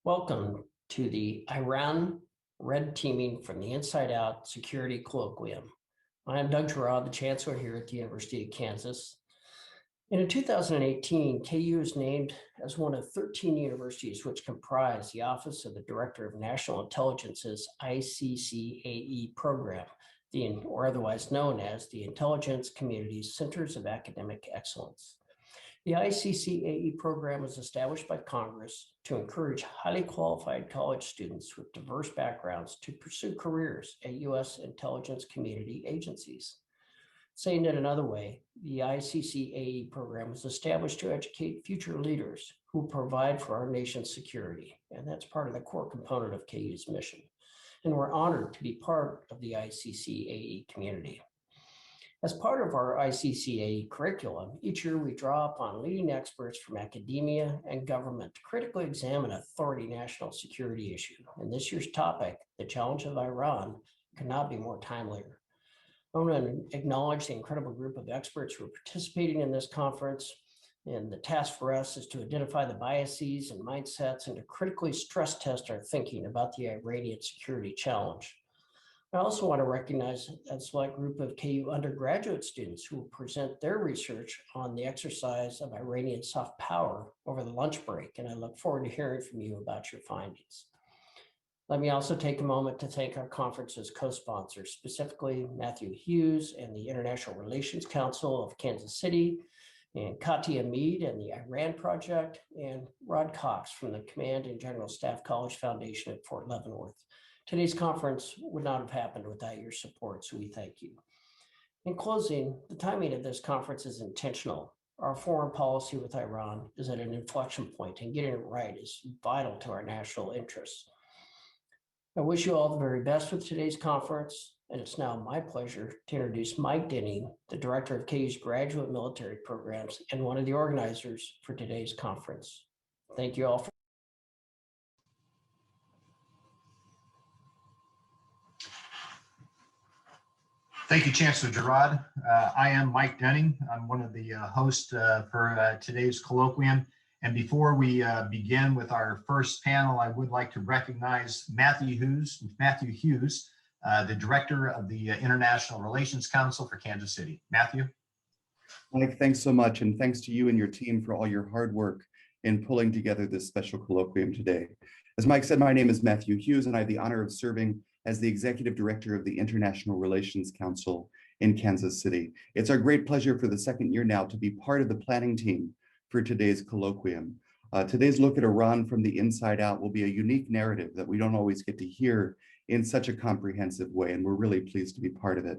Welcome to the Iran Red Teaming from the Inside Out Security Colloquium. I am Doug Gerard, the Chancellor here at the University of Kansas. And in 2018, KU was named as one of 13 universities which comprise the Office of the Director of National Intelligence's ICCAE program, or otherwise known as the Intelligence Community's Centers of Academic Excellence. The ICCAE program was established by Congress to encourage highly qualified college students with diverse backgrounds to pursue careers at U.S. intelligence community agencies. Saying it another way, the ICCAE program was established to educate future leaders who provide for our nation's security, and that's part of the core component of KU's mission. And we're honored to be part of the ICCAE community. As part of our ICCAE curriculum, each year we draw upon leading experts from academia and government to critically examine authority national security issue. And this year's topic, the challenge of Iran, could not be more timely. I want to acknowledge the incredible group of experts who are participating in this conference. And the task for us is to identify the biases and mindsets and to critically stress test our thinking about the Iranian security challenge. I also want to recognize a select group of KU undergraduate students who will present their research on the exercise of Iranian soft power over the lunch break, and I look forward to hearing from you about your findings. Let me also take a moment to thank our conference's co-sponsors, specifically Matthew Hughes and the International Relations Council of Kansas City, and Katia Mead and the Iran Project, and Rod Cox from the Command and General Staff College Foundation at Fort Leavenworth. Today's conference would not have happened without your support, so we thank you. In closing, the timing of this conference is intentional. Our foreign policy with Iran is at an inflection point, and getting it right is vital to our national interests. I wish you all the very best with today's conference, and it's now my pleasure to introduce Mike Denney, the Director of KU's Graduate Military Programs and one of the organizers for today's conference. Thank you all for Thank you, Chancellor Gerard. I am Mike Denney. I'm one of the hosts for today's colloquium. And before we begin with our first panel, I would like to recognize Matthew Hughes, the Director of the International Relations Council for Kansas City. Matthew. Mike, thanks so much. And thanks to you and your team for all your hard work in pulling together this special colloquium today. As Mike said, my name is Matthew Hughes, and I have the honor of serving as the Executive Director of the International Relations Council in Kansas City. It's our great pleasure for the second year now to be part of the planning team for today's colloquium. Today's look at Iran from the inside out will be a unique narrative that we don't always get to hear in such a comprehensive way, and we're really pleased to be part of it.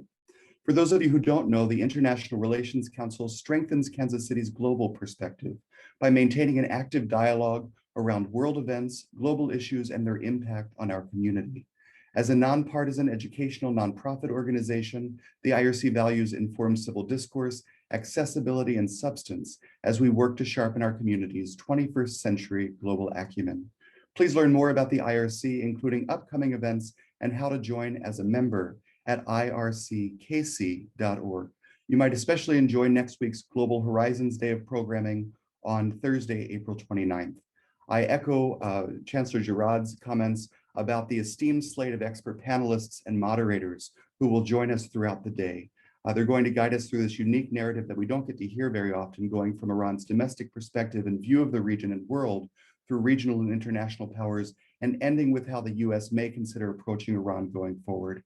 For those of you who don't know, the International Relations Council strengthens Kansas City's global perspective by maintaining an active dialogue around world events, global issues, and their impact on our community. As a nonpartisan educational nonprofit organization, the IRC values informed civil discourse, accessibility, and substance as we work to sharpen our community's 21st century global acumen. Please learn more about the IRC, including upcoming events and how to join as a member at irckc.org. You might especially enjoy next week's Global Horizons Day of programming on Thursday, April 29th. I echo Chancellor Gerard's comments about the esteemed slate of expert panelists and moderators who will join us throughout the day. They're going to guide us through this unique narrative that we don't get to hear very often, going from Iran's domestic perspective and view of the region and world through regional and international powers, and ending with how the US may consider approaching Iran going forward.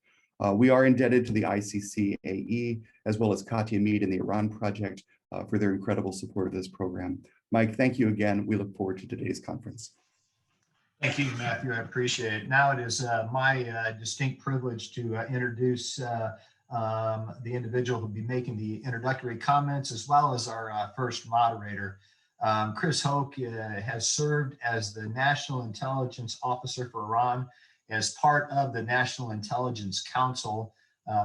We are indebted to the ICCAE, as well as Katia Mead and the Iran Project for their incredible support of this program. Mike, thank you again. We look forward to today's conference. Thank you, Matthew. I appreciate it. Now it is my distinct privilege to introduce the individual who will be making the introductory comments, as well as our first moderator. Chris Hoch has served as the National Intelligence Officer for Iran as part of the National Intelligence Council,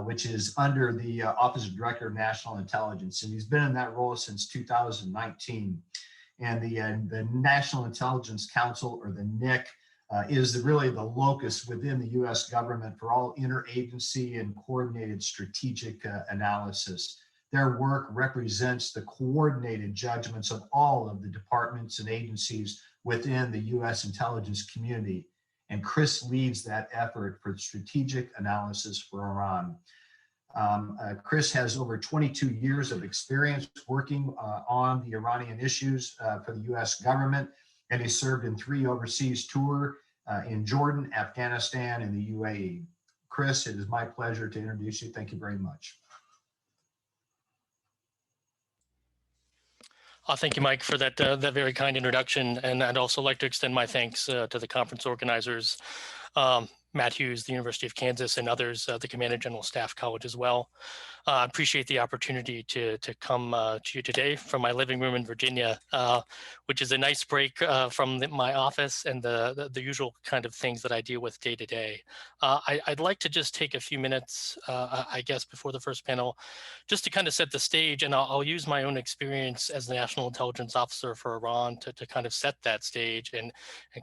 which is under the Office of Director of National Intelligence. And he's been in that role since 2019. And the National Intelligence Council, or the NIC, is really the locus within the US government for all interagency and coordinated strategic analysis. Their work represents the coordinated judgments of all of the departments and agencies within the U.S. intelligence community. And Chris leads that effort for strategic analysis for Iran. Chris has over 22 years of experience working on the Iranian issues for the U.S. government, and he served in 3 overseas tours in Jordan, Afghanistan, and the UAE. Chris, it is my pleasure to introduce you. Thank you very much. Thank you, Mike, for that very kind introduction. And I'd also like to extend my thanks to the conference organizers, Matt Hughes, the University of Kansas, and others, the Command and General Staff College as well. I appreciate the opportunity to come to you today from my living room in Virginia, which is a nice break from my office and the usual kind of things that I deal with day to day. I'd like to just take a few minutes, I guess, before the first panel, just to kind of set the stage, and I'll use my own experience as the National Intelligence Officer for Iran to kind of set that stage and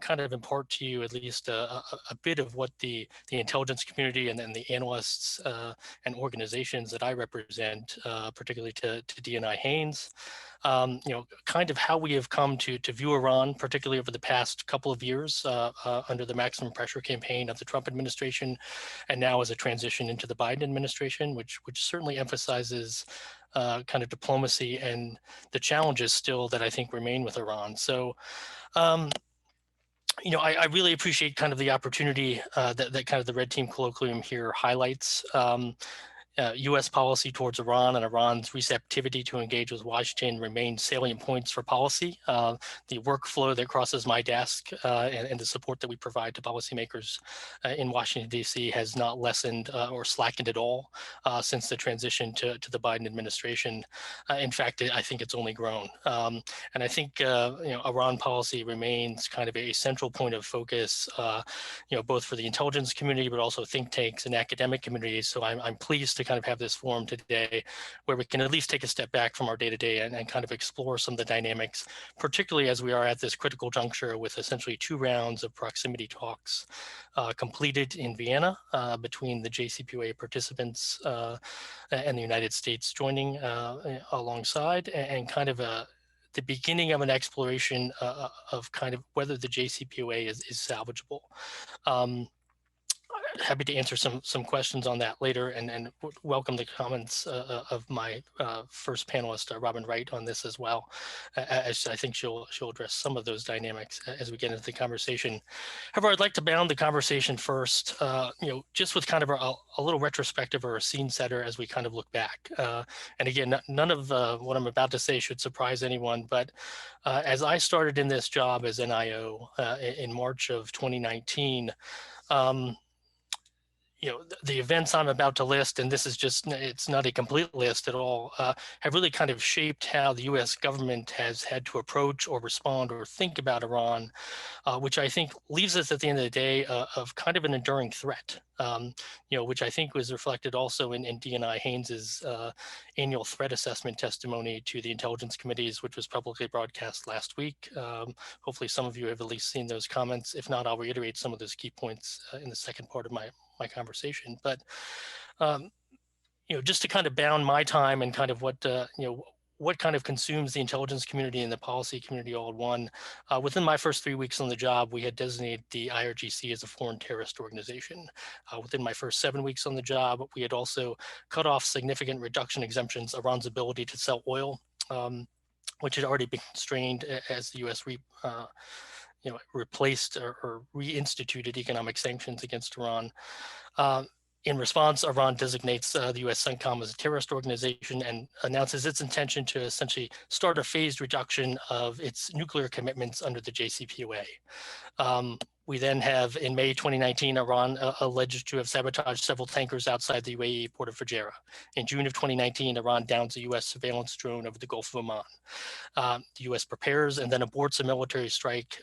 kind of impart to you at least a bit of what the intelligence community and then the analysts and organizations that I represent, particularly to Denney Haynes, kind of how we have come to view Iran, particularly over the past couple of years under the maximum pressure campaign of the Trump administration, and now as a transition into the Biden administration, which certainly emphasizes kind of diplomacy and the challenges still that I think remain with Iran. So, I really appreciate kind of the opportunity that kind of the Red Team Colloquium here highlights. U.S. policy towards Iran and Iran's receptivity to engage with Washington remain salient points for policy. The workflow that crosses my desk and the support that we provide to policymakers in Washington, D.C. has not lessened or slackened at all since the transition to the Biden administration. In fact, I think it's only grown. And I think, Iran policy remains kind of a central point of focus, both for the intelligence community, but also think tanks and academic communities. So I'm pleased to kind of have this forum today where we can at least take a step back from our day-to-day and kind of explore some of the dynamics, particularly as we are at this critical juncture with essentially 2 rounds of proximity talks completed in Vienna between the JCPOA participants and the United States joining alongside, and kind of the beginning of an exploration of kind of whether the JCPOA is salvageable. Happy to answer some questions on that later, and welcome the comments of my first panelist, Robin Wright, on this as well, as I think she'll address some of those dynamics as we get into the conversation. However, I'd like to bound the conversation first, just with kind of a little retrospective or a scene setter as we kind of look back. And again, none of what I'm about to say should surprise anyone, but as I started in this job as NIO in March of 2019, the events I'm about to list, and this is it's not a complete list at all, have really kind of shaped how the U.S. government has had to approach or respond or think about Iran, which I think leaves us at the end of the day of kind of an enduring threat, which I think was reflected also in Denney Haynes's annual threat assessment testimony to the intelligence committees, which was publicly broadcast last week. Hopefully some of you have at least seen those comments. If not, I'll reiterate some of those key points in the second part of my conversation. But just to kind of bound my time and kind of what kind of consumes the intelligence community and the policy community all in one. Within my first 3 weeks on the job, we had designated the IRGC as a foreign terrorist organization. Within my first 7 weeks on the job, we had also cut off significant reduction exemptions, Iran's ability to sell oil, which had already been constrained as the U.S. replaced or reinstituted economic sanctions against Iran. In response, Iran designates the U.S. CENTCOM as a terrorist organization and announces its intention to essentially start a phased reduction of its nuclear commitments under the JCPOA. We then have, in May 2019, Iran alleged to have sabotaged several tankers outside the UAE port of Fujairah. In June of 2019, Iran downs a U.S. surveillance drone over the Gulf of Oman. The U.S. prepares and then aborts a military strike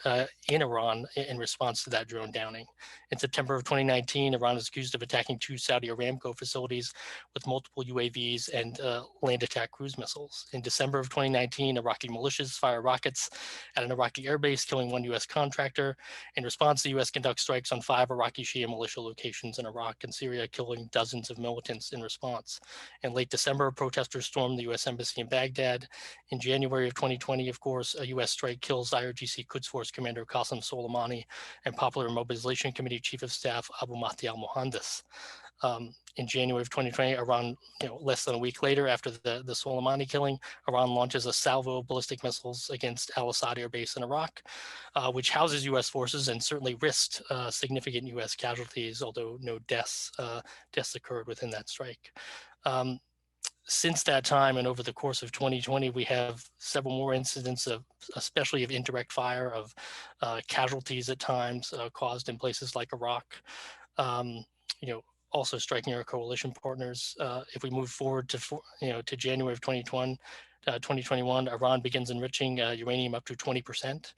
in Iran in response to that drone downing. In September of 2019, Iran is accused of attacking 2 Saudi Aramco facilities with multiple UAVs and land attack cruise missiles. In December of 2019, Iraqi militias fire rockets at an Iraqi airbase, killing 1 U.S. contractor. In response, the U.S. conducts strikes on 5 Iraqi Shia militia locations in Iraq and Syria, killing dozens of militants in response. In late December, protesters stormed the U.S. Embassy in Baghdad. In January of 2020, of course, a U.S. strike kills IRGC Quds Force Commander Qasem Soleimani and Popular Mobilization Committee Chief of Staff Abu Mahdi al-Muhandis. In January of 2020, Iran, less than a week later after the Soleimani killing, Iran launches a salvo of ballistic missiles against al-Assad air base in Iraq, which houses U.S. forces and certainly risked significant U.S. casualties, although no deaths occurred within that strike. Since that time and over the course of 2020, we have several more incidents of, especially of indirect fire, of casualties at times caused in places like Iraq. Also striking our coalition partners. If we move forward to January of 2021, Iran begins enriching uranium up to 20%.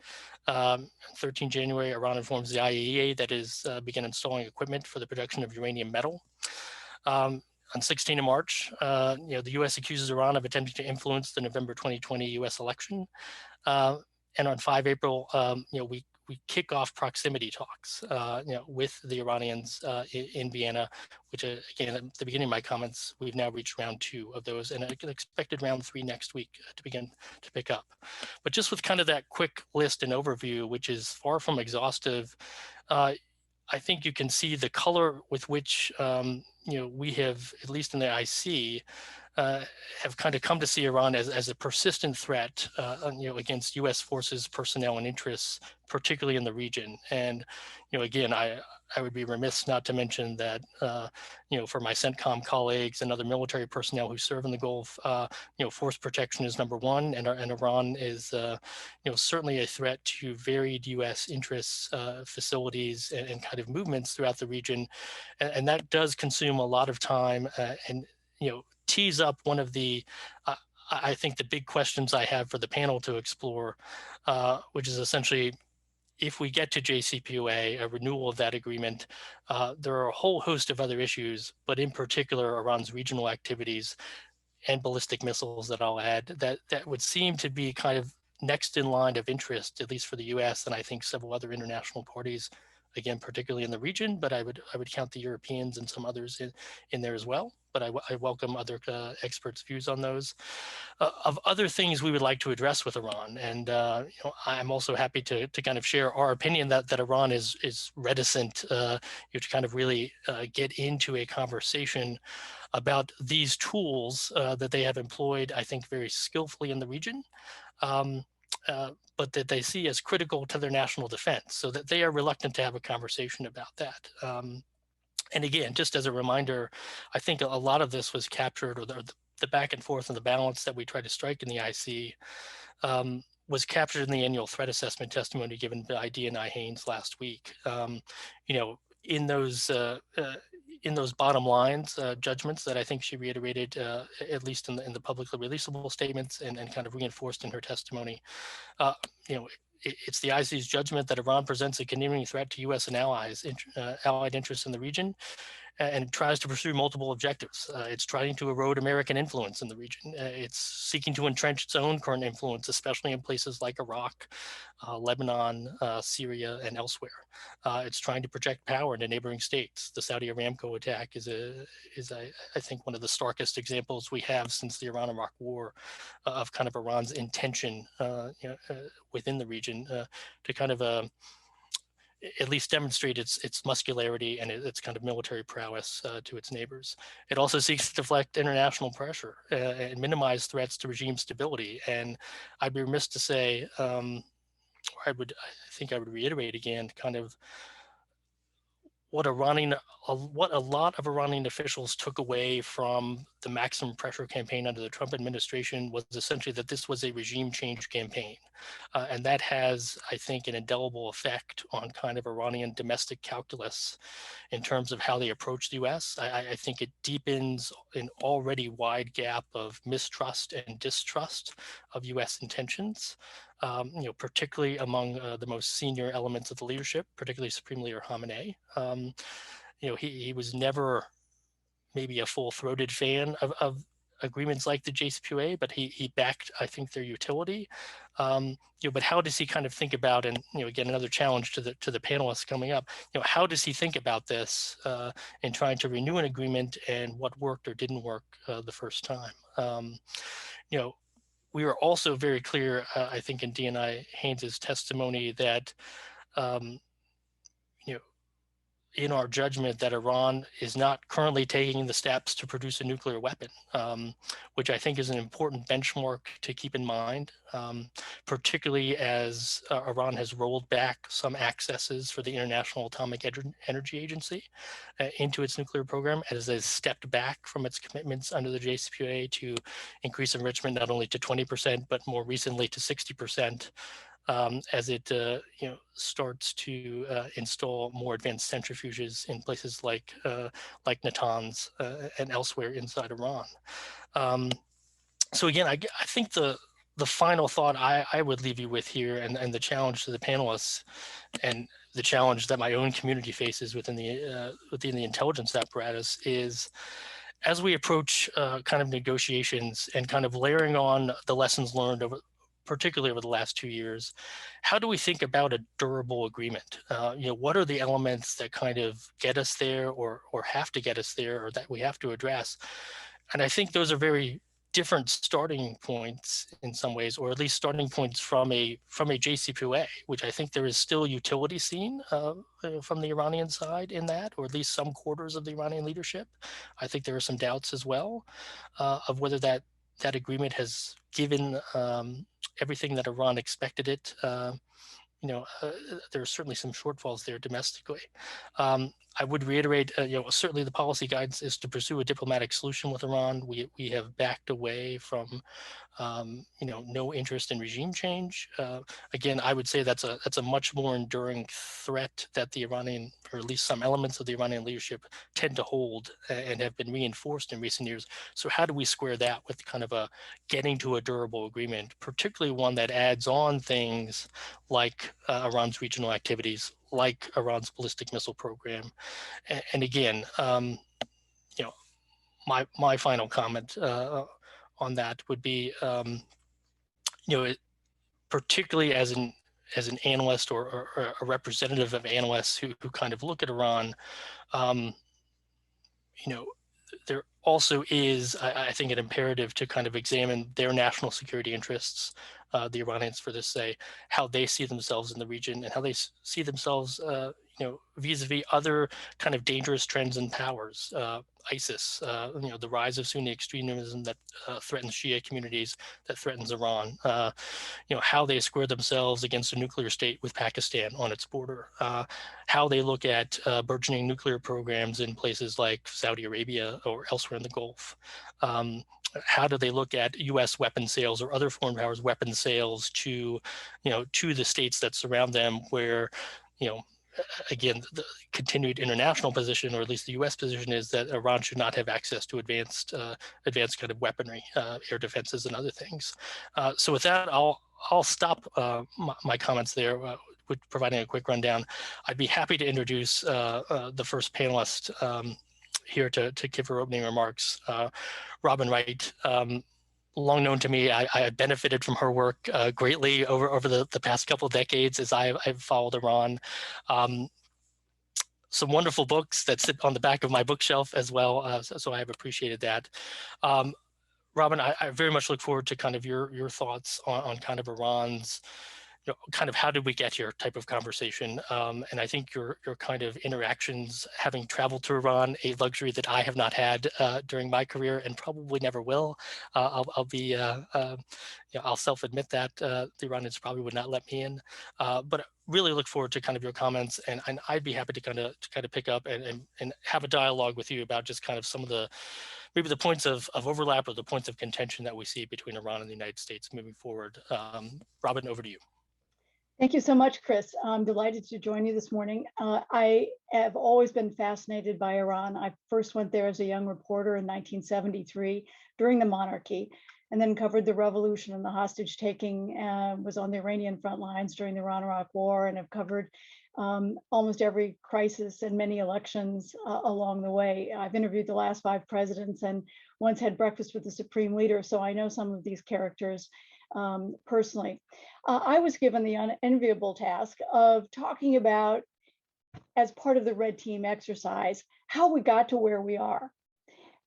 13 January, Iran informs the IAEA that is begin installing equipment for the production of uranium metal. On 16 March, the U.S. accuses Iran of attempting to influence the November 2020 U.S. election. And on 5 April, we kick off proximity talks, with the Iranians in Vienna, which again, at the beginning of my comments, we've now reached round 2 of those, and I can expected round 3 next week to begin to pick up. But just with kind of that quick list and overview, which is far from exhaustive, I think you can see the color with which we have, at least in the IC, have kind of come to see Iran as a persistent threat, against U.S. forces, personnel, and interests, particularly in the region. And, again, I would be remiss not to mention that, for my CENTCOM colleagues and other military personnel who serve in the Gulf, force protection is number 1, and Iran is, certainly a threat to varied U.S. interests, facilities, and kind of movements throughout the region, and that does consume a lot of time, and tease up one of the, I think, the big questions I have for the panel to explore, which is essentially, if we get to JCPOA, a renewal of that agreement, there are a whole host of other issues, but in particular, Iran's regional activities and ballistic missiles that I'll add, that would seem to be kind of next in line of interest, at least for the US, and I think several other international parties, again, particularly in the region, but I would count the Europeans and some others in there as well. But I welcome other experts' views on those. Of other things we would like to address with Iran, and I'm also happy to kind of share our opinion that Iran is reticent to kind of really get into a conversation about these tools that they have employed, I think, very skillfully in the region. But that they see as critical to their national defense, so that they are reluctant to have a conversation about that. And again, just as a reminder, I think a lot of this was captured, or the back and forth and the balance that we tried to strike in the IC was captured in the annual threat assessment testimony given by D&I Haynes last week. In those bottom lines, judgments that I think she reiterated, at least in the publicly releasable statements, and kind of reinforced in her testimony. It's the IC's judgment that Iran presents a continuing threat to U.S. and allied interests in the region, and tries to pursue multiple objectives. It's trying to erode American influence in the region. It's seeking to entrench its own current influence, especially in places like Iraq, Lebanon, Syria, and elsewhere. It's trying to project power into neighboring states. The Saudi Aramco attack is I think, one of the starkest examples we have since the Iran-Iraq War of kind of Iran's intention within the region to kind of at least demonstrate its muscularity and its kind of military prowess to its neighbors. It also seeks to deflect international pressure and minimize threats to regime stability. And I'd be remiss to say, I think I would reiterate again, kind of what a lot of Iranian officials took away from the maximum pressure campaign under the Trump administration was essentially that this was a regime change campaign. And that has, I think, an indelible effect on kind of Iranian domestic calculus in terms of how they approach the US. I think it deepens an already wide gap of mistrust and distrust of US intentions. Particularly among the most senior elements of the leadership, particularly Supreme Leader Khamenei. He was never maybe a full-throated fan of agreements like the JCPOA, but he backed, I think, their utility. But how does he kind of think about, and again, another challenge to the panelists coming up, how does he think about this in trying to renew an agreement, and what worked or didn't work the first time? We were also very clear, I think, in D&I Haynes's testimony that in our judgment that Iran is not currently taking the steps to produce a nuclear weapon, which I think is an important benchmark to keep in mind, particularly as Iran has rolled back some accesses for the International Atomic Energy Agency into its nuclear program, as it has stepped back from its commitments under the JCPOA to increase enrichment not only to 20%, but more recently to 60%. As it starts to install more advanced centrifuges in places like Natanz and elsewhere inside Iran. So again, I think the final thought I would leave you with here, and the challenge to the panelists, and the challenge that my own community faces within the intelligence apparatus, is as we approach kind of negotiations and kind of layering on the lessons learned particularly over the last 2 years, how do we think about a durable agreement? What are the elements that kind of get us there, or have to get us there, or that we have to address? And I think those are very different starting points in some ways, or at least starting points from a JCPOA, which I think there is still utility seen from the Iranian side in that, or at least some quarters of the Iranian leadership. I think there are some doubts as well of whether that agreement has given everything that Iran expected it. There are certainly some shortfalls there domestically. I would reiterate, certainly the policy guidance is to pursue a diplomatic solution with Iran. We have backed away from, no interest in regime change. Again, I would say that's a much more enduring threat that the Iranian, or at least some elements of the Iranian leadership, tend to hold and have been reinforced in recent years. So how do we square that with kind of getting to a durable agreement, particularly one that adds on things like Iran's regional activities, like Iran's ballistic missile program, and again, my final comment on that would be, particularly as an analyst or a representative of analysts who kind of look at Iran, there also is, I think, an imperative to kind of examine their national security interests. The Iranians, for this, say how they see themselves in the region, and how they see themselves, vis-a-vis other kind of dangerous trends and powers. ISIS, the rise of Sunni extremism that threatens Shia communities, that threatens Iran. How they square themselves against a nuclear state with Pakistan on its border. How they look at burgeoning nuclear programs in places like Saudi Arabia or elsewhere in the Gulf. How do they look at U.S. weapon sales or other foreign powers' weapon sales to the states that surround them, where, again, the continued international position, or at least the U.S. position, is that Iran should not have access to advanced kind of weaponry, air defenses, and other things. So with that, I'll stop my comments there with providing a quick rundown. I'd be happy to introduce the first panelist here to give her opening remarks. Robin Wright, long known to me. I benefited from her work greatly over the past couple of decades as I've followed Iran. Some wonderful books that sit on the back of my bookshelf as well, so I have appreciated that. Robin, I very much look forward to kind of your thoughts on kind of Iran's, kind of how did we get here type of conversation. And I think your kind of interactions, having traveled to Iran, a luxury that I have not had during my career and probably never will. I'll self-admit that the Iranians probably would not let me in, but really look forward to kind of your comments, and I'd be happy to kind of pick up and have a dialogue with you about just kind of some of maybe the points of overlap or the points of contention that we see between Iran and the United States moving forward. Robin, over to you. Thank you so much, Chris. I'm delighted to join you this morning. I have always been fascinated by Iran. I first went there as a young reporter in 1973 during the monarchy, and then covered the revolution and the hostage taking, was on the Iranian front lines during the Iran-Iraq War, and have covered almost every crisis and many elections along the way. I've interviewed the last 5 presidents and once had breakfast with the supreme leader, so I know some of these characters personally. I was given the unenviable task of talking about, as part of the red team exercise, how we got to where we are.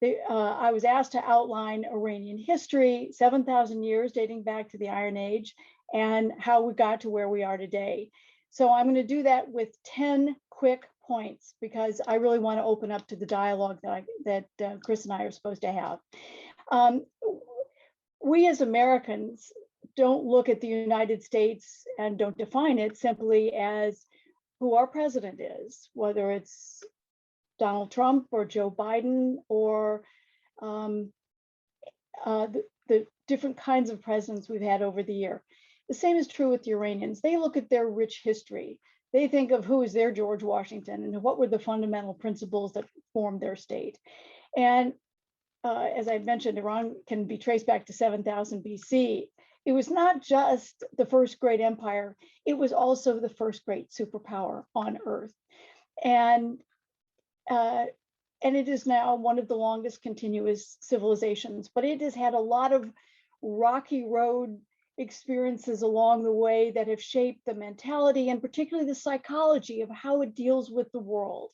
I was asked to outline Iranian history, 7,000 years dating back to the Iron Age, and how we got to where we are today. So I'm going to do that with 10 quick points because I really want to open up to the dialogue that Chris and I are supposed to have. We as Americans don't look at the United States and don't define it simply as who our president is, whether it's Donald Trump or Joe Biden or the different kinds of presidents we've had over the year. The same is true with the Iranians. They look at their rich history. They think of who is their George Washington and what were the fundamental principles that formed their state. And as I mentioned, Iran can be traced back to 7000 BC. It was not just the first great empire, it was also the first great superpower on earth. And it is now one of the longest continuous civilizations, but it has had a lot of rocky road experiences along the way that have shaped the mentality and particularly the psychology of how it deals with the world.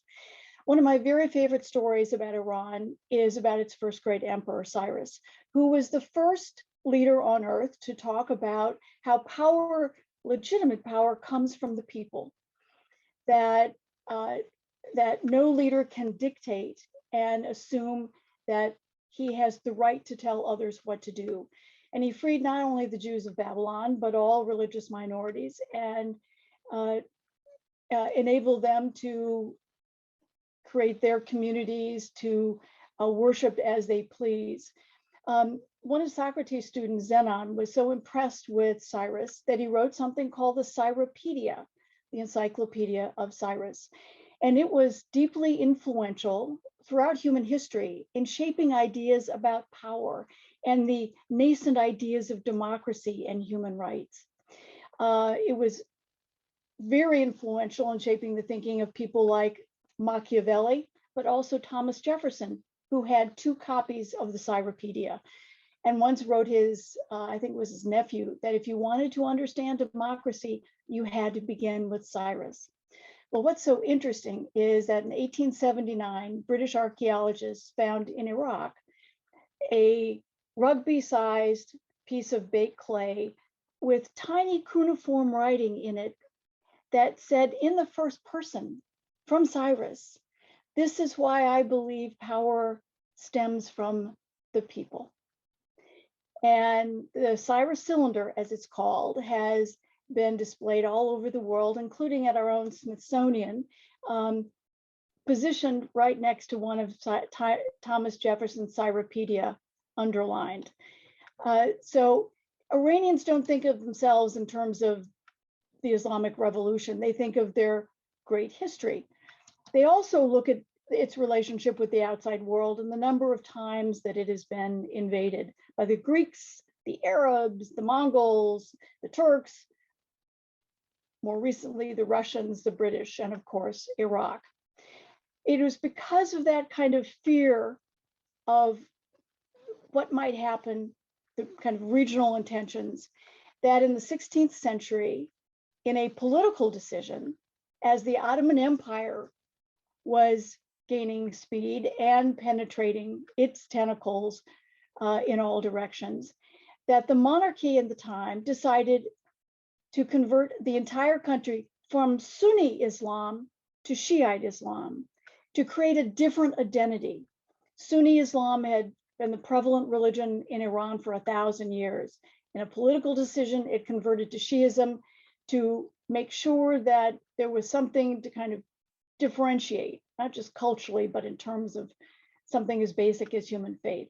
One of my very favorite stories about Iran is about its first great emperor, Cyrus, who was the first leader on earth to talk about how power, legitimate power, comes from the people, that no leader can dictate and assume that he has the right to tell others what to do. And he freed not only the Jews of Babylon, but all religious minorities and enabled them to create their communities, to worship as they please. One of Socrates' students, Zenon, was so impressed with Cyrus that he wrote something called the Cyropedia, the Encyclopedia of Cyrus. And it was deeply influential throughout human history in shaping ideas about power and the nascent ideas of democracy and human rights. It was very influential in shaping the thinking of people like Machiavelli, but also Thomas Jefferson, who had 2 copies of the Cyropedia, and once wrote his, I think it was his nephew, that if you wanted to understand democracy, you had to begin with Cyrus. Well, what's so interesting is that in 1879, British archaeologists found in Iraq a rugby-sized piece of baked clay with tiny cuneiform writing in it that said in the first person from Cyrus, "This is why I believe power stems from the people." And the Cyrus cylinder, as it's called, has been displayed all over the world, including at our own Smithsonian, positioned right next to one of Thomas Jefferson's Cyropedia underlined. So Iranians don't think of themselves in terms of the Islamic Revolution. They think of their great history. They also look at its relationship with the outside world and the number of times that it has been invaded by the Greeks, the Arabs, the Mongols, the Turks, more recently, the Russians, the British, and of course, Iraq. It was because of that kind of fear of what might happen, the kind of regional intentions, that in the 16th century, in a political decision, as the Ottoman Empire was gaining speed and penetrating its tentacles in all directions, that the monarchy at the time decided to convert the entire country from Sunni Islam to Shiite Islam, to create a different identity. Sunni Islam had been the prevalent religion in Iran for 1,000 years. In a political decision, it converted to Shiaism to make sure that there was something to kind of differentiate, not just culturally, but in terms of something as basic as human faith.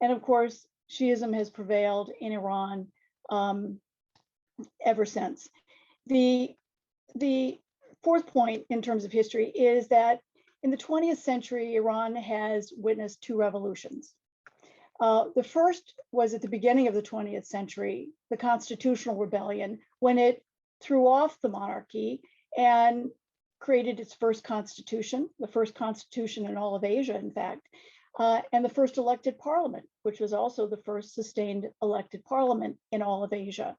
And of course, Shiaism has prevailed in Iran ever since. The fourth point in terms of history is that in the 20th century, Iran has witnessed 2 revolutions. The first was at the beginning of the 20th century, the Constitutional Rebellion, when it threw off the monarchy and created its first constitution, the first constitution in all of Asia, in fact, and the first elected parliament, which was also the first sustained elected parliament in all of Asia.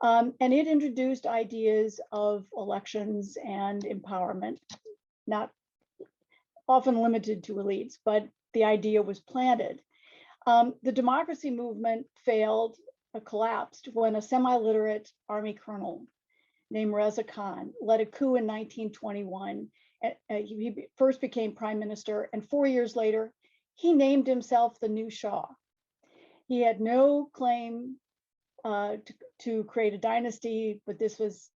And it introduced ideas of elections and empowerment, not often limited to elites, but the idea was planted. The democracy movement failed, collapsed when a semi-literate army colonel named Reza Khan led a coup in 1921. He first became prime minister, and 4 years later, he named himself the new Shah. He had no claim to create a dynasty, but this was,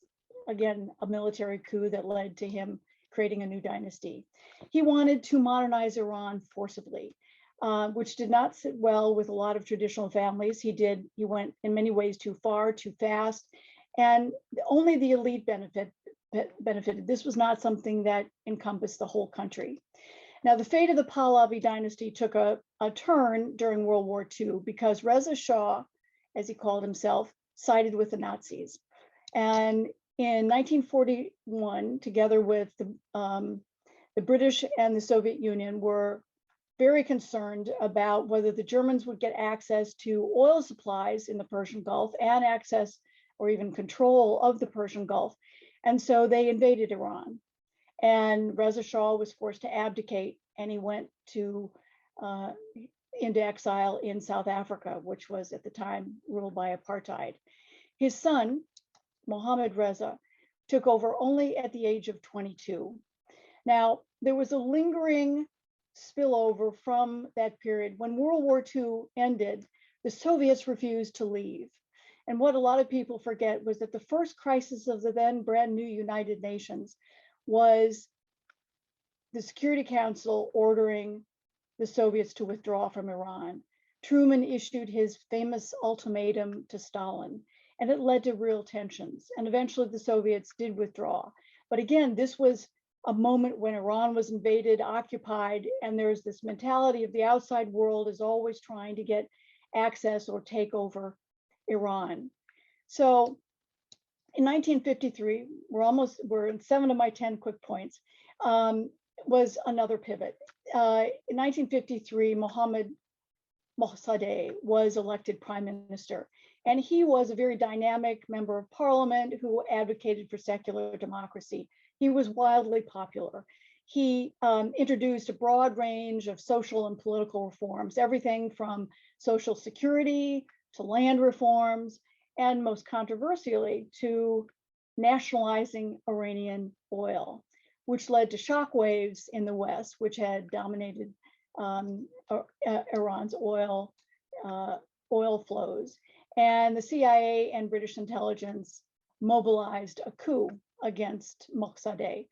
again, a military coup that led to him creating a new dynasty. He wanted to modernize Iran forcibly, which did not sit well with a lot of traditional families. He went in many ways too far, too fast, and only the elite benefited. This was not something that encompassed the whole country. Now, the fate of the Pahlavi dynasty took a turn during World War II because Reza Shah, as he called himself, sided with the Nazis. And in 1941, together with the British and the Soviet Union, were very concerned about whether the Germans would get access to oil supplies in the Persian Gulf and access or even control of the Persian Gulf. And so they invaded Iran. And Reza Shah was forced to abdicate, and he went into exile in South Africa, which was at the time ruled by apartheid. His son, Mohammad Reza, took over only at the age of 22. Now, there was a lingering spillover from that period. When World War II ended, the Soviets refused to leave. And what a lot of people forget was that the first crisis of the then brand new United Nations was the Security Council ordering the Soviets to withdraw from Iran. Truman issued his famous ultimatum to Stalin, and it led to real tensions. And eventually the Soviets did withdraw. But again, this was a moment when Iran was invaded, occupied, and there's this mentality of the outside world is always trying to get access or take over Iran. So in 1953, we're in 7 of my 10 quick points, was another pivot. In 1953, Mohammad Mosaddeq was elected prime minister, and he was a very dynamic member of parliament who advocated for secular democracy. He was wildly popular. He introduced a broad range of social and political reforms, everything from social security to land reforms, and most controversially, to nationalizing Iranian oil, which led to shockwaves in the West, which had dominated Iran's oil flows. And the CIA and British intelligence mobilized a coup against Mosaddeq.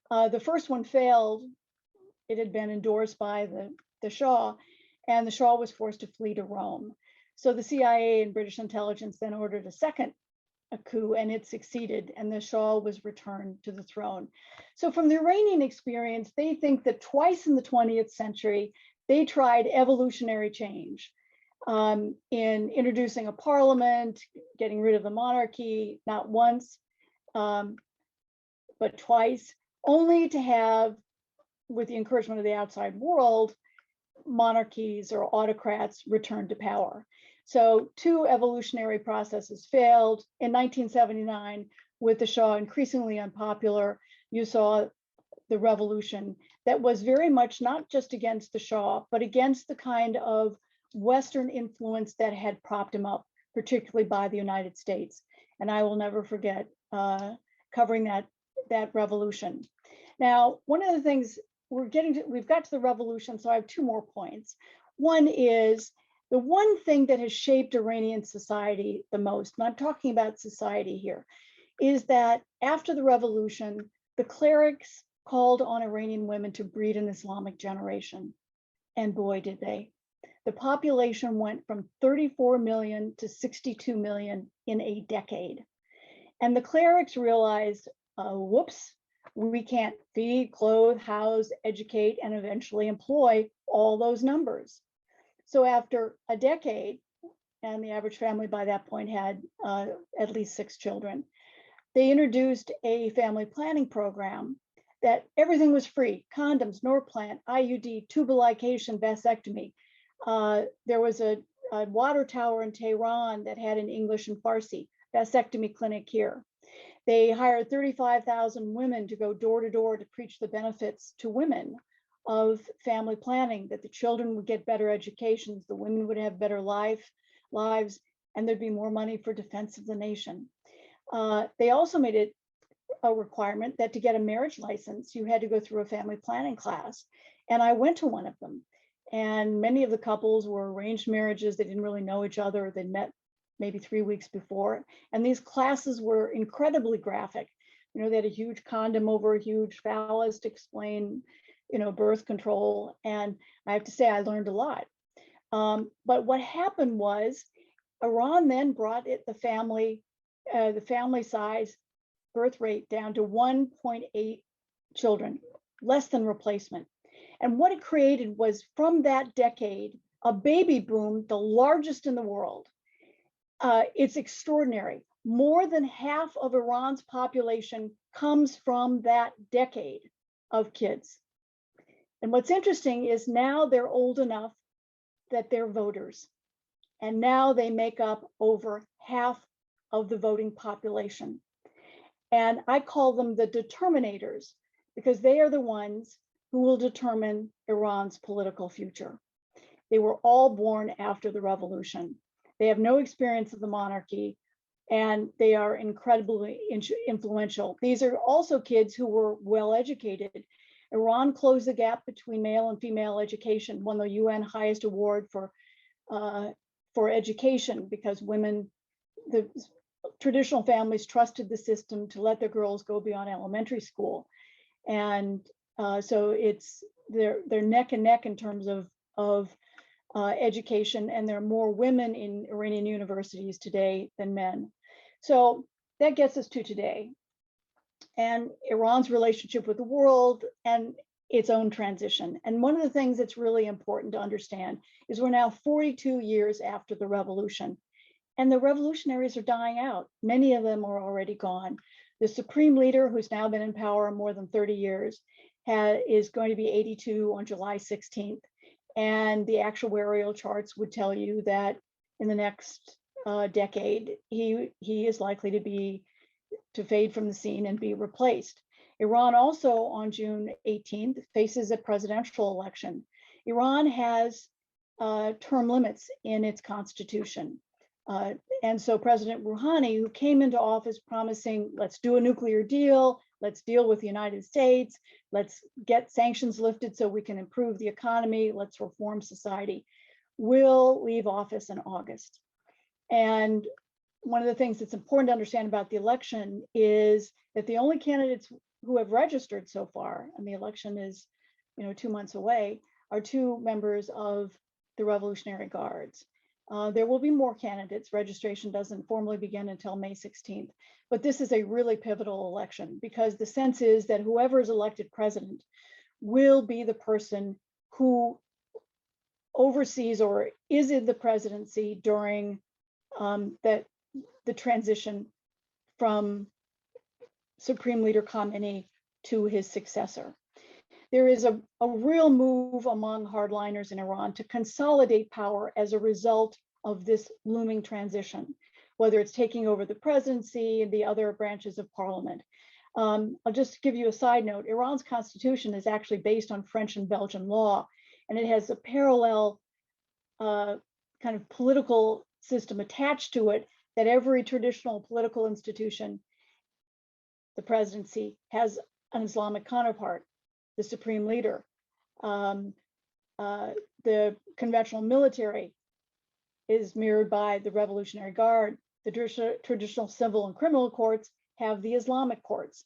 The first one failed. It had been endorsed by the Shah, and the Shah was forced to flee to Rome. So the CIA and British intelligence then ordered a coup, and it succeeded, and the Shah was returned to the throne. So from the Iranian experience, they think that twice in the 20th century, they tried evolutionary change in introducing a parliament, getting rid of the monarchy, not once, but twice, only to have, with the encouragement of the outside world, monarchies or autocrats return to power. So 2 evolutionary processes failed. In 1979, with the Shah increasingly unpopular, you saw the revolution that was very much not just against the Shah, but against the kind of Western influence that had propped him up, particularly by the United States. And I will never forget covering that revolution. Now, one of the things we've got to the revolution, so I have 2 more points. One is the one thing that has shaped Iranian society the most, and I'm talking about society here, is that after the revolution, the clerics called on Iranian women to breed an Islamic generation. And boy, did they. The population went from 34 million to 62 million in a decade. And the clerics realized, whoops, we can't feed, clothe, house, educate, and eventually employ all those numbers. So after a decade, and the average family by that point had at least 6 children, they introduced a family planning program that everything was free: condoms, Norplant, IUD, tubal ligation, vasectomy. There was a water tower in Tehran that had an English and Farsi vasectomy clinic here. They hired 35,000 women to go door to door to preach the benefits to women of family planning, that the children would get better educations, the women would have better lives, and there'd be more money for defense of the nation. They also made it a requirement that to get a marriage license, you had to go through a family planning class. And I went to one of them. And many of the couples were arranged marriages. They didn't really know each other. They'd met maybe 3 weeks before. And these classes were incredibly graphic. You know, they had a huge condom over a huge phallus to explain, you know, birth control. And I have to say, I learned a lot. But what happened was Iran then brought the family size birth rate down to 1.8 children, less than replacement. And what it created was, from that decade, a baby boom, the largest in the world. It's extraordinary. More than half of Iran's population comes from that decade of kids. And what's interesting is now they're old enough that they're voters. And now they make up over half of the voting population. And I call them the determinators, because they are the ones who will determine Iran's political future. They were all born after the revolution. They have no experience of the monarchy, and they are incredibly influential. These are also kids who were well educated. Iran closed the gap between male and female education, won the UN highest award for education, because women, the traditional families trusted the system to let their girls go beyond elementary school. And so they're neck and neck in terms of education, and there are more women in Iranian universities today than men. So that gets us to today, and Iran's relationship with the world and its own transition. And one of the things that's really important to understand is we're now 42 years after the revolution, and the revolutionaries are dying out. Many of them are already gone. The supreme leader, who's now been in power more than 30 years, is going to be 82 on July 16th. And the actuarial charts would tell you that in the next decade, he is likely to fade from the scene and be replaced. Iran also, on June 18th, faces a presidential election. Iran has term limits in its constitution. And so President Rouhani, who came into office promising, let's do a nuclear deal, let's deal with the United States, let's get sanctions lifted so we can improve the economy, let's reform society, will leave office in August. And one of the things that's important to understand about the election is that the only candidates who have registered so far, and the election is 2 months away, are 2 members of the Revolutionary Guards. There will be more candidates. Registration doesn't formally begin until May 16th. But this is a really pivotal election, because the sense is that whoever is elected president will be the person who oversees or is in the presidency during the transition from Supreme Leader Khamenei to his successor. There is a real move among hardliners in Iran to consolidate power as a result of this looming transition, whether it's taking over the presidency and the other branches of parliament. I'll just give you a side note. Iran's constitution is actually based on French and Belgian law, and it has a parallel kind of political system attached to it that every traditional political institution, the presidency, has an Islamic counterpart, the supreme leader. The conventional military is mirrored by the Revolutionary Guard. The traditional civil and criminal courts have the Islamic courts.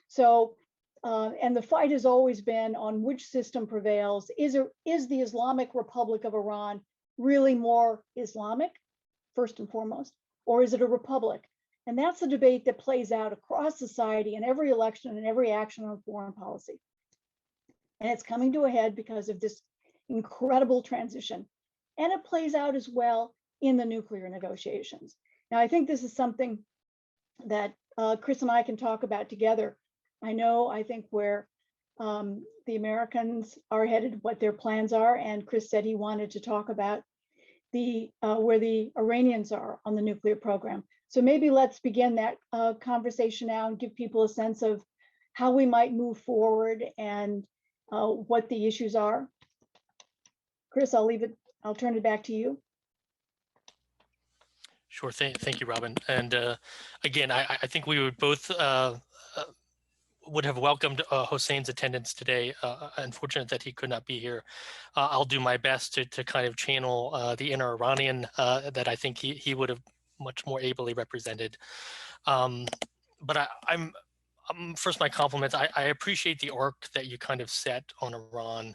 So, and the fight has always been on which system prevails. Is the Islamic Republic of Iran really more Islamic, first and foremost, or is it a republic? And that's the debate that plays out across society in every election and every action on foreign policy. And it's coming to a head because of this incredible transition. And it plays out as well in the nuclear negotiations. Now, I think this is something that Chris and I can talk about together. I think where the Americans are headed, what their plans are, and Chris said he wanted to talk about where the Iranians are on the nuclear program. So maybe let's begin that conversation now and give people a sense of how we might move forward and what the issues are. Chris, I'll turn it back to you. Sure. Thank you, Robin. And again, I think we would both would have welcomed Hossein's attendance today. Unfortunate that he could not be here. I'll do my best to kind of channel the inner Iranian that I think he would have much more ably represented. But I'm first, my compliments. I appreciate the arc that you kind of set on Iran,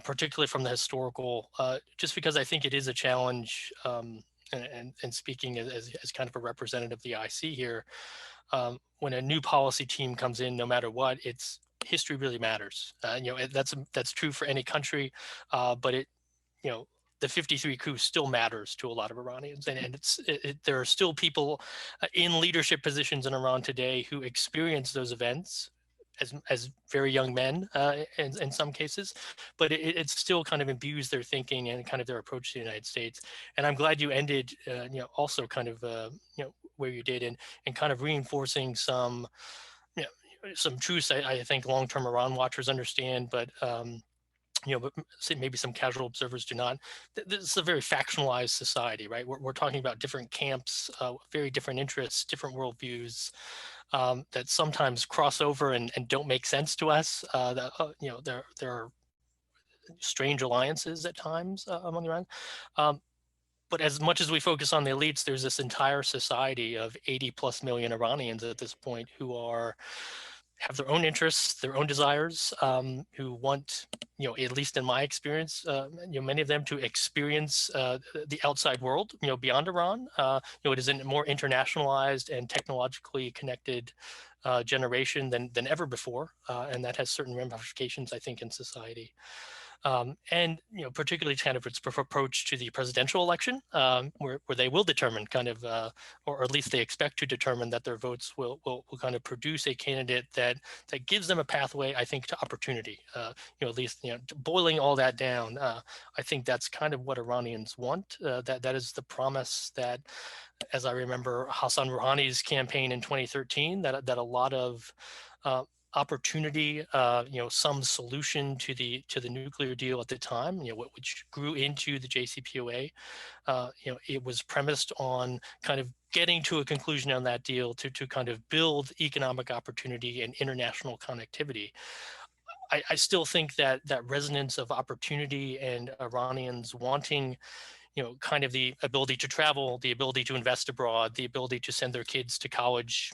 particularly from the historical, just because I think it is a challenge. And speaking as kind of a representative of the IC here, when a new policy team comes in, no matter what, it's history really matters. That's true for any country, but the 53 coup still matters to a lot of Iranians, and there are still people in leadership positions in Iran today who experience those events as very young men in some cases, but it still kind of imbues their thinking and kind of their approach to the United States. And I'm glad you ended, also kind of, where you did, and kind of reinforcing some truths I think long-term Iran watchers understand, but but maybe some casual observers do not. This is a very factionalized society, right? We're talking about different camps, very different interests, different worldviews that sometimes cross over and don't make sense to us. There are strange alliances at times among Iran. But as much as we focus on the elites, there's this entire society of 80 plus million Iranians at this point who have their own interests, their own desires, who want, at least in my experience, many of them to experience the outside world, beyond Iran. It is a more internationalized and technologically connected generation than ever before, and that has certain ramifications, I think, in society. And particularly kind of its approach to the presidential election, where they will determine kind of, or at least they expect to determine that their votes will kind of produce a candidate that gives them a pathway, I think, to opportunity. At least boiling all that down, I think that's kind of what Iranians want. That is the promise that, as I remember Hassan Rouhani's campaign in 2013, that a lot of opportunity, some solution to the nuclear deal at the time, which grew into the JCPOA. It was premised on kind of getting to a conclusion on that deal to kind of build economic opportunity and international connectivity. I still think that resonance of opportunity and Iranians wanting kind of the ability to travel, the ability to invest abroad, the ability to send their kids to college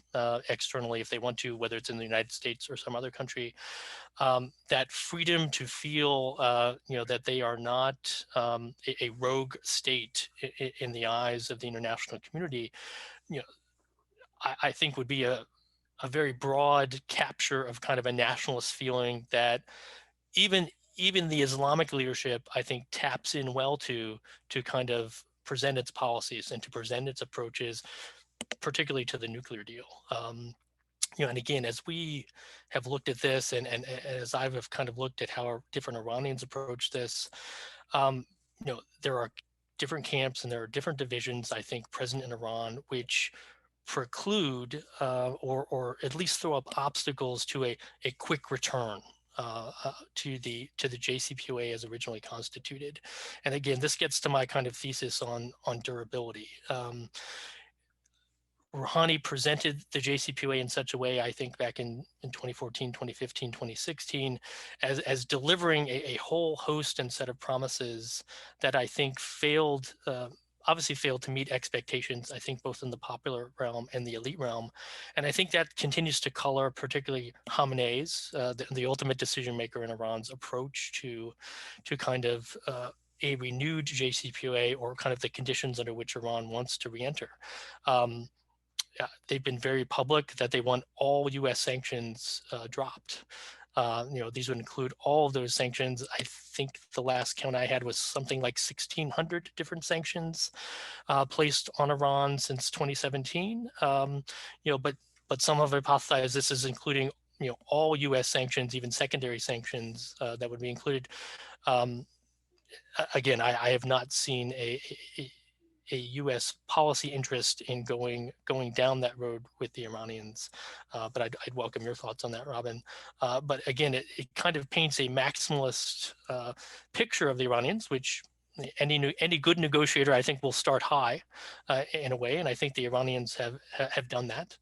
externally if they want to, whether it's in the United States or some other country. That freedom to feel, that they are not a rogue state in the eyes of the international community, I think would be a very broad capture of kind of a nationalist feeling that even the Islamic leadership, I think, taps in well to kind of present its policies and to present its approaches, particularly to the nuclear deal. And again, as we have looked at this, and as I've kind of looked at how different Iranians approach this, there are different camps and there are different divisions, I think, present in Iran, which preclude or at least throw up obstacles to a quick return to the JCPOA as originally constituted. And again, this gets to my kind of thesis on durability. Rouhani presented the JCPOA in such a way, I think, back in 2014, 2015, 2016, as delivering a whole host and set of promises that I think obviously failed to meet expectations, I think, both in the popular realm and the elite realm. And I think that continues to color particularly Khamenei's, the ultimate decision maker in Iran's approach to kind of a renewed JCPOA, or kind of the conditions under which Iran wants to re-enter. They've been very public that they want all U.S. sanctions dropped. These would include all of those sanctions. I think the last count I had was something like 1,600 different sanctions placed on Iran since 2017. But but some have hypothesized this is including all U.S. sanctions, even secondary sanctions that would be included. Again, I have not seen a U.S. policy interest in going down that road with the Iranians, but I'd welcome your thoughts on that, Robin. But again, it kind of paints a maximalist picture of the Iranians, which any good negotiator, I think, will start high in a way, and I think the Iranians have done that.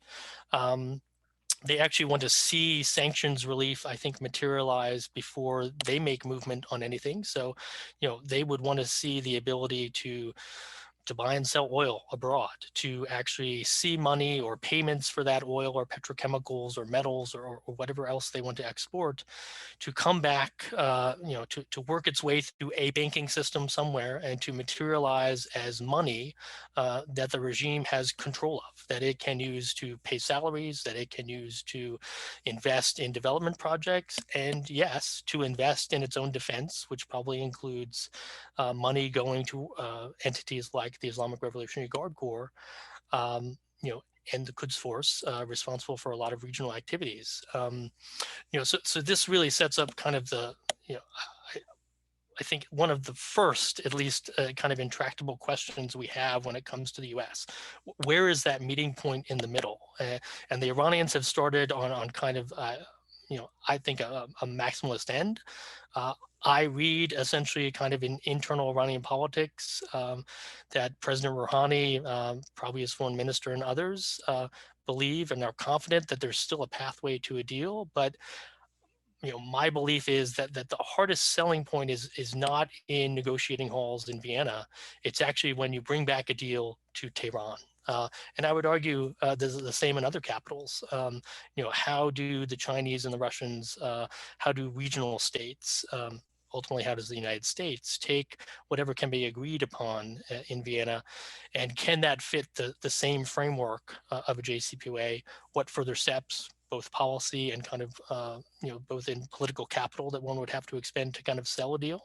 They actually want to see sanctions relief, I think, materialize before they make movement on anything. So, they would want to see the ability to buy and sell oil abroad, to actually see money or payments for that oil or petrochemicals or metals or whatever else they want to export, to come back, to work its way through a banking system somewhere and to materialize as money that the regime has control of, that it can use to pay salaries, that it can use to invest in development projects, and yes, to invest in its own defense, which probably includes money going to entities like the Islamic Revolutionary Guard Corps, and the Quds Force, responsible for a lot of regional activities. So this really sets up kind of the, I think one of the first, at least, kind of intractable questions we have when it comes to the U.S. Where is that meeting point in the middle? And the Iranians have started on kind of, I think a maximalist end. I read essentially kind of in internal Iranian politics that President Rouhani, probably his foreign minister and others, believe and are confident that there's still a pathway to a deal. But my belief is that the hardest selling point is not in negotiating halls in Vienna. It's actually when you bring back a deal to Tehran. And I would argue the same in other capitals. How do the Chinese and the Russians, how do regional states, ultimately, how does the United States take whatever can be agreed upon in Vienna, and can that fit the same framework of a JCPOA? What further steps, both policy and kind of, both in political capital that one would have to expend to kind of sell a deal?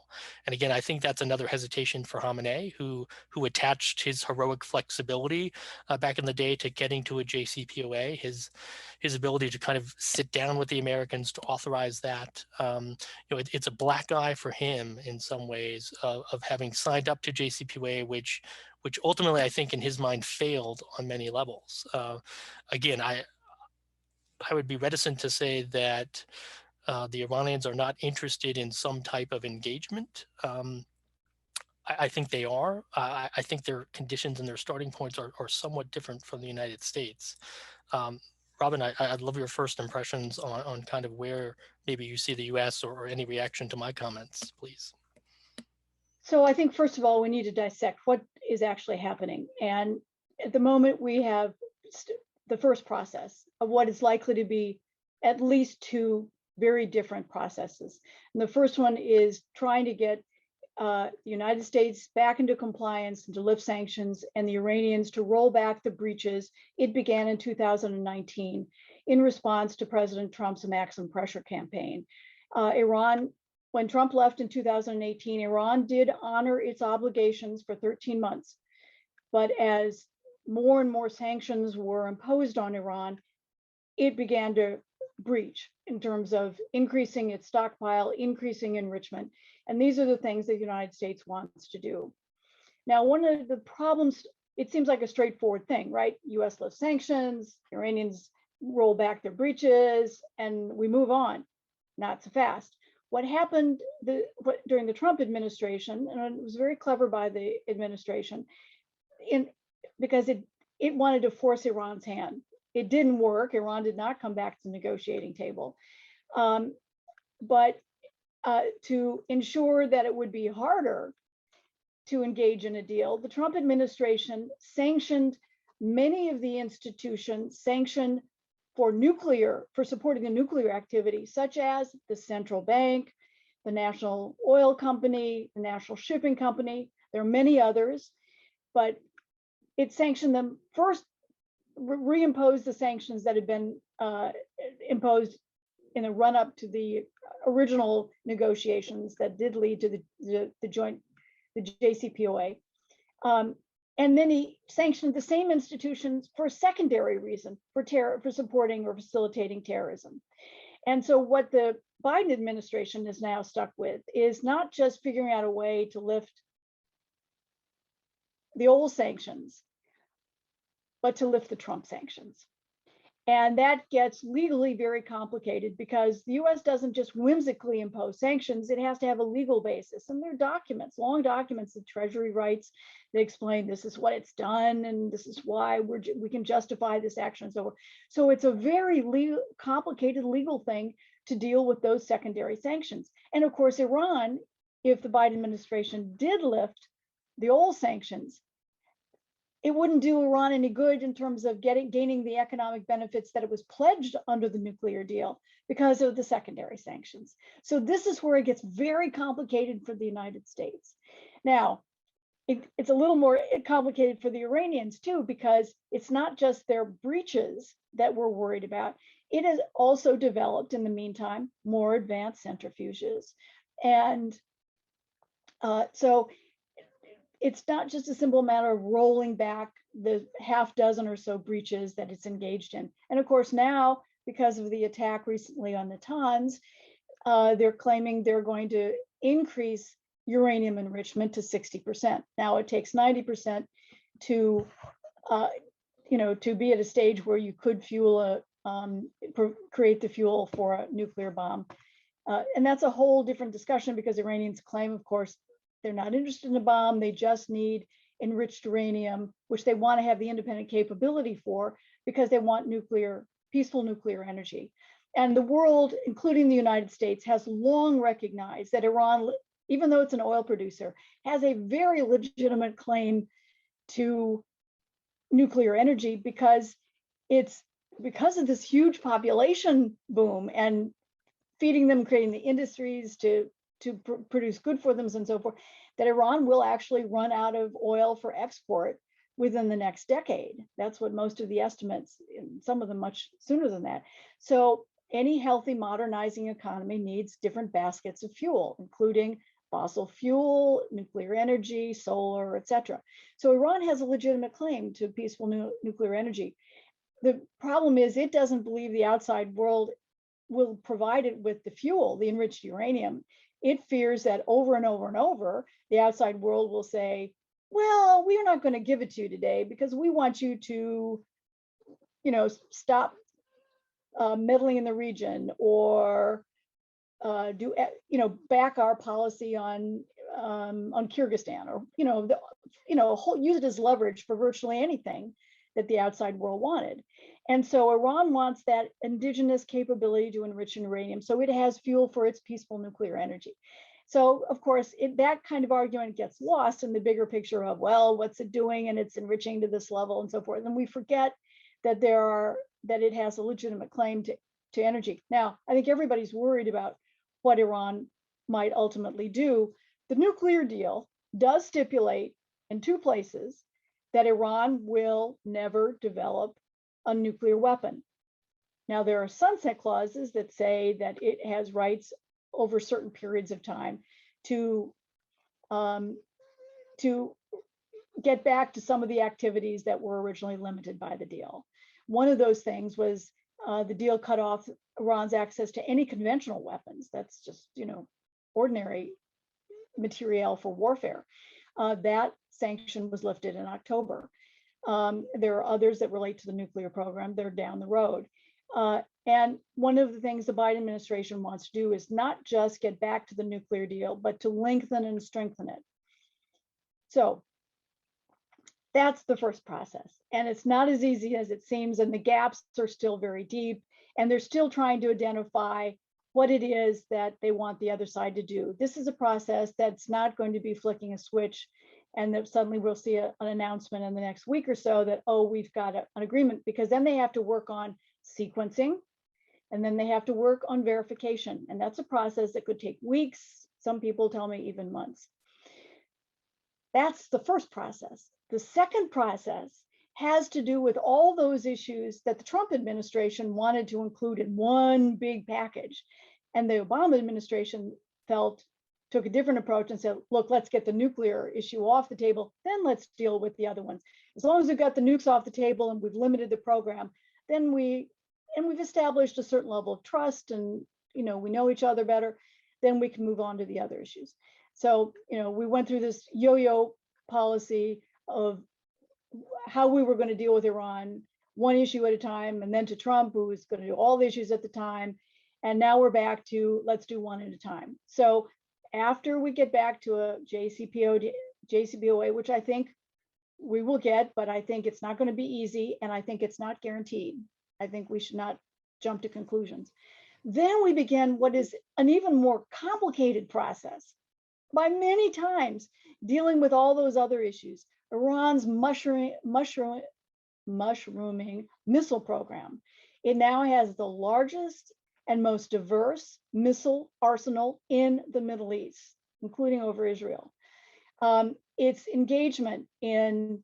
And again, I think that's another hesitation for Khamenei, who attached his heroic flexibility back in the day to getting to a JCPOA, his ability to kind of sit down with the Americans to authorize that. It's a black eye for him in some ways of having signed up to JCPOA, which ultimately I think in his mind failed on many levels. Again, I would be reticent to say that the Iranians are not interested in some type of engagement. I think they are. I think their conditions and their starting points are somewhat different from the United States. Robin, I'd love your first impressions on kind of where maybe you see the U.S. or any reaction to my comments, please. So I think, first of all, we need to dissect what is actually happening. And at the moment, we have the first process of what is likely to be at least two very different processes. And the first one is trying to get the United States back into compliance and to lift sanctions, and the Iranians to roll back the breaches. It began in 2019 in response to President Trump's maximum pressure campaign. Iran, when Trump left in 2018, Iran did honor its obligations for 13 months. But as more and more sanctions were imposed on Iran, it began to breach in terms of increasing its stockpile, increasing enrichment. And these are the things that the United States wants to do. Now, one of the problems, it seems like a straightforward thing, right? US lifts sanctions, Iranians roll back their breaches, and we move on. Not so fast. What happened during the Trump administration, and it was very clever by the administration, because it wanted to force Iran's hand. It didn't work. Iran did not come back to the negotiating table. But to ensure that it would be harder to engage in a deal, the Trump administration sanctioned many of the institutions sanctioned for supporting the nuclear activity, such as the central bank, the National Oil Company, the National Shipping Company. There are many others, but it sanctioned them first, reimposed the sanctions that had been imposed in the run-up to the original negotiations that did lead to the JCPOA. And then he sanctioned the same institutions for a secondary reason, for supporting or facilitating terrorism. And so what the Biden administration is now stuck with is not just figuring out a way to lift the old sanctions, but to lift the Trump sanctions. And that gets legally very complicated because the US doesn't just whimsically impose sanctions, it has to have a legal basis. And there are documents, long documents that Treasury writes that explain this is what it's done and this is why we can justify this action and so forth. So it's a very complicated legal thing to deal with those secondary sanctions. And of course, Iran, if the Biden administration did lift the old sanctions, it wouldn't do Iran any good in terms of gaining the economic benefits that it was pledged under the nuclear deal because of the secondary sanctions. So this is where it gets very complicated for the United States. Now, it's a little more complicated for the Iranians too, because it's not just their breaches that we're worried about. It has also developed in the meantime more advanced centrifuges. And so it's not just a simple matter of rolling back the half dozen or so breaches that it's engaged in. And of course, now, because of the attack recently on the Natanz, they're claiming they're going to increase uranium enrichment to 60%. Now it takes 90% to, to be at a stage where you could fuel create the fuel for a nuclear bomb. And that's a whole different discussion because Iranians claim, of course, they're not interested in a bomb. They just need enriched uranium, which they want to have the independent capability for because they want peaceful nuclear energy. And the world, including the United States, has long recognized that Iran, even though it's an oil producer, has a very legitimate claim to nuclear energy because of this huge population boom and feeding them, creating the industries to produce good for them and so forth, that Iran will actually run out of oil for export within the next decade. That's what most of the estimates, some of them much sooner than that. So any healthy modernizing economy needs different baskets of fuel, including fossil fuel, nuclear energy, solar, etc. So Iran has a legitimate claim to peaceful nuclear energy. The problem is it doesn't believe the outside world will provide it with the fuel, the enriched uranium. It fears that over and over and over, the outside world will say, well, we're not going to give it to you today because we want you to, stop meddling in the region or back our policy on Kyrgyzstan or, use it as leverage for virtually anything that the outside world wanted. And so Iran wants that indigenous capability to enrich uranium so it has fuel for its peaceful nuclear energy. So of course, that kind of argument gets lost in the bigger picture of, well, what's it doing and it's enriching to this level and so forth. And we forget that it has a legitimate claim to energy. Now, I think everybody's worried about what Iran might ultimately do. The nuclear deal does stipulate in two places that Iran will never develop a nuclear weapon. Now, there are sunset clauses that say that it has rights over certain periods of time to get back to some of the activities that were originally limited by the deal. One of those things was the deal cut off Iran's access to any conventional weapons. That's just, ordinary material for warfare. That sanction was lifted in October. There are others that relate to the nuclear program. They're down the road. And one of the things the Biden administration wants to do is not just get back to the nuclear deal, but to lengthen and strengthen it. So that's the first process. And it's not as easy as it seems, and the gaps are still very deep, and they're still trying to identify what it is that they want the other side to do. This is a process that's not going to be flicking a switch and that suddenly we'll see an announcement in the next week or so that, oh, we've got an agreement, because then they have to work on sequencing, and then they have to work on verification. And that's a process that could take weeks. Some people tell me even months. That's the first process. The second process has to do with all those issues that the Trump administration wanted to include in one big package. And the Obama administration felt took a different approach and said, look, let's get the nuclear issue off the table, then let's deal with the other ones. As long as we've got the nukes off the table and we've limited the program, then we've established a certain level of trust, and we know each other better, then we can move on to the other issues. So, we went through this yo-yo policy of how we were going to deal with Iran, one issue at a time, and then to Trump, who was going to do all the issues at the time. And now we're back to let's do one at a time. So after we get back to a JCPOA, which I think we will get, but I think it's not going to be easy, and I think it's not guaranteed. I think we should not jump to conclusions. Then we begin what is an even more complicated process by many times, dealing with all those other issues. Iran's mushrooming missile program. It now has the largest and most diverse missile arsenal in the Middle East, including over Israel. Its engagement in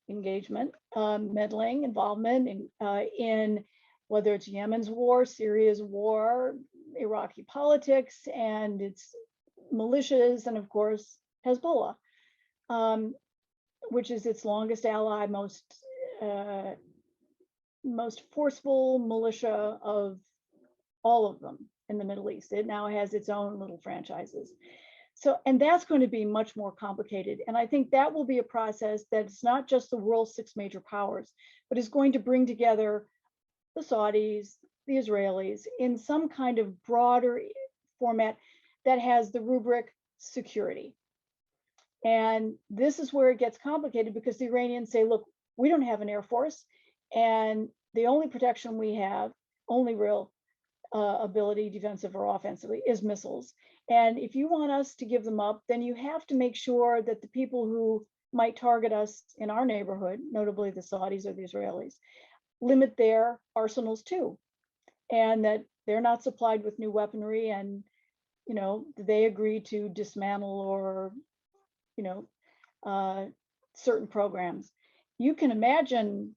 meddling, involvement in whether it's Yemen's war, Syria's war, Iraqi politics, and its militias, and of course Hezbollah, which is its longest ally, most forceful militia of all of them in the Middle East. It now has its own little franchises. So, and that's going to be much more complicated. And I think that will be a process that's not just the world's 6 major powers, but is going to bring together the Saudis, the Israelis in some kind of broader format that has the rubric security. And this is where it gets complicated, because the Iranians say, look, we don't have an air force, and the only protection we have, only real ability, defensive or offensively, is missiles. And if you want us to give them up, then you have to make sure that the people who might target us in our neighborhood, notably the Saudis or the Israelis, limit their arsenals too, and that they're not supplied with new weaponry, and they agree to dismantle or certain programs. You can imagine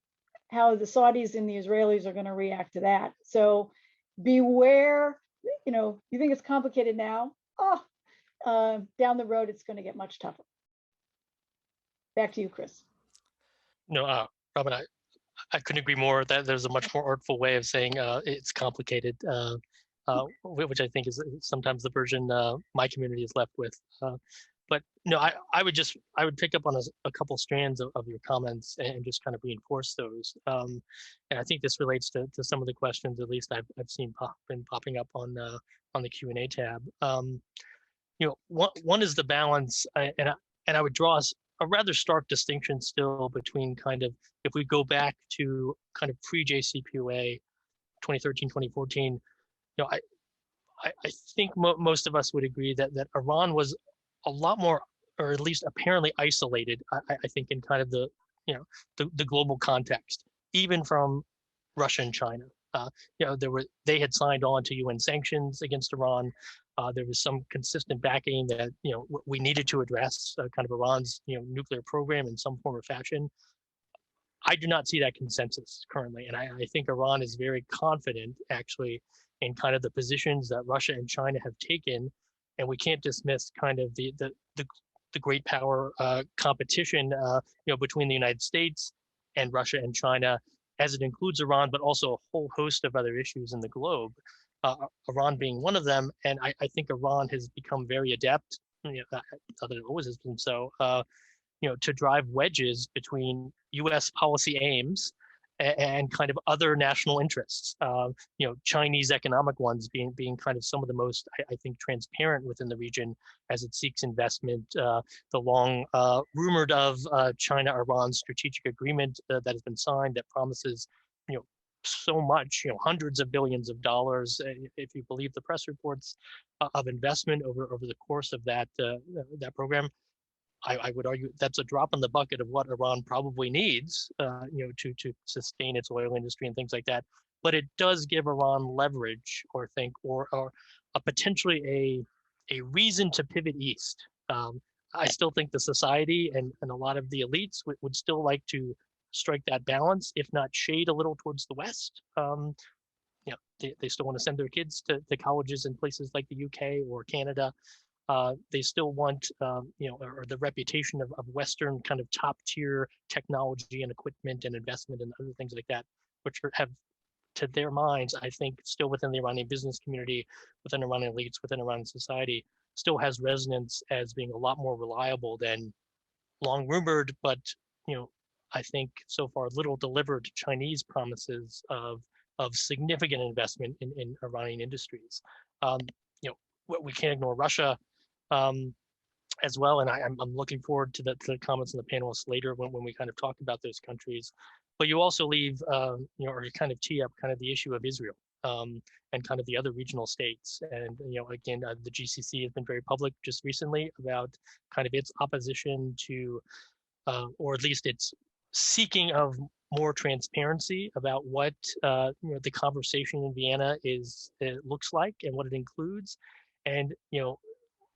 how the Saudis and the Israelis are going to react to that. So beware. You think it's complicated now? Down the road, it's going to get much tougher. Back to you, Chris. No, Robin, I couldn't agree more that there's a much more artful way of saying it's complicated, which I think is sometimes the version my community is left with. But no, I would pick up on a couple strands of your comments and just kind of reinforce those. And I think this relates to some of the questions, at least I've seen been popping up on the Q&A tab. One is the balance, and I would draw a rather stark distinction still between kind of, if we go back to kind of pre-JCPOA, 2013, 2014, I think most of us would agree that Iran was a lot more, or at least apparently isolated, I think, in kind of the global context, even from Russia and China. They had signed on to UN sanctions against Iran. There was some consistent backing that we needed to address kind of Iran's nuclear program in some form or fashion. I do not see that consensus currently, and I think Iran is very confident actually in kind of the positions that Russia and China have taken, and we can't dismiss kind of the great power competition between the United States and Russia and China, as it includes Iran, but also a whole host of other issues in the globe. Iran being one of them, and I think Iran has become very adept, other than it always has been so, to drive wedges between U.S. policy aims and kind of other national interests. Chinese economic ones being kind of some of the most, I think, transparent within the region as it seeks investment. The long rumored of China-Iran strategic agreement that has been signed that promises, so much, hundreds of billions of dollars, if you believe the press reports, of investment over the course of that program. I would argue that's a drop in the bucket of what Iran probably needs, to sustain its oil industry and things like that. But it does give Iran leverage, or a potentially a reason to pivot east. I still think the society and a lot of the elites would still like to strike that balance, if not shade a little towards the west. They still want to send their kids to colleges in places like the UK or Canada. They still want, or the reputation of Western kind of top tier technology and equipment and investment and other things like that, which have, to their minds, I think, still within the Iranian business community, within Iranian elites, within Iranian society, still has resonance as being a lot more reliable than long rumored, but I think so far little delivered Chinese promises of significant investment in Iranian industries. We can't ignore Russia as well, and I'm looking forward to the comments on the panelists later when we kind of talk about those countries. But you also leave, or you kind of tee up kind of the issue of Israel and kind of the other regional states. And again, the GCC has been very public just recently about kind of its opposition to, or at least its seeking of more transparency about what the conversation in Vienna looks like and what it includes, and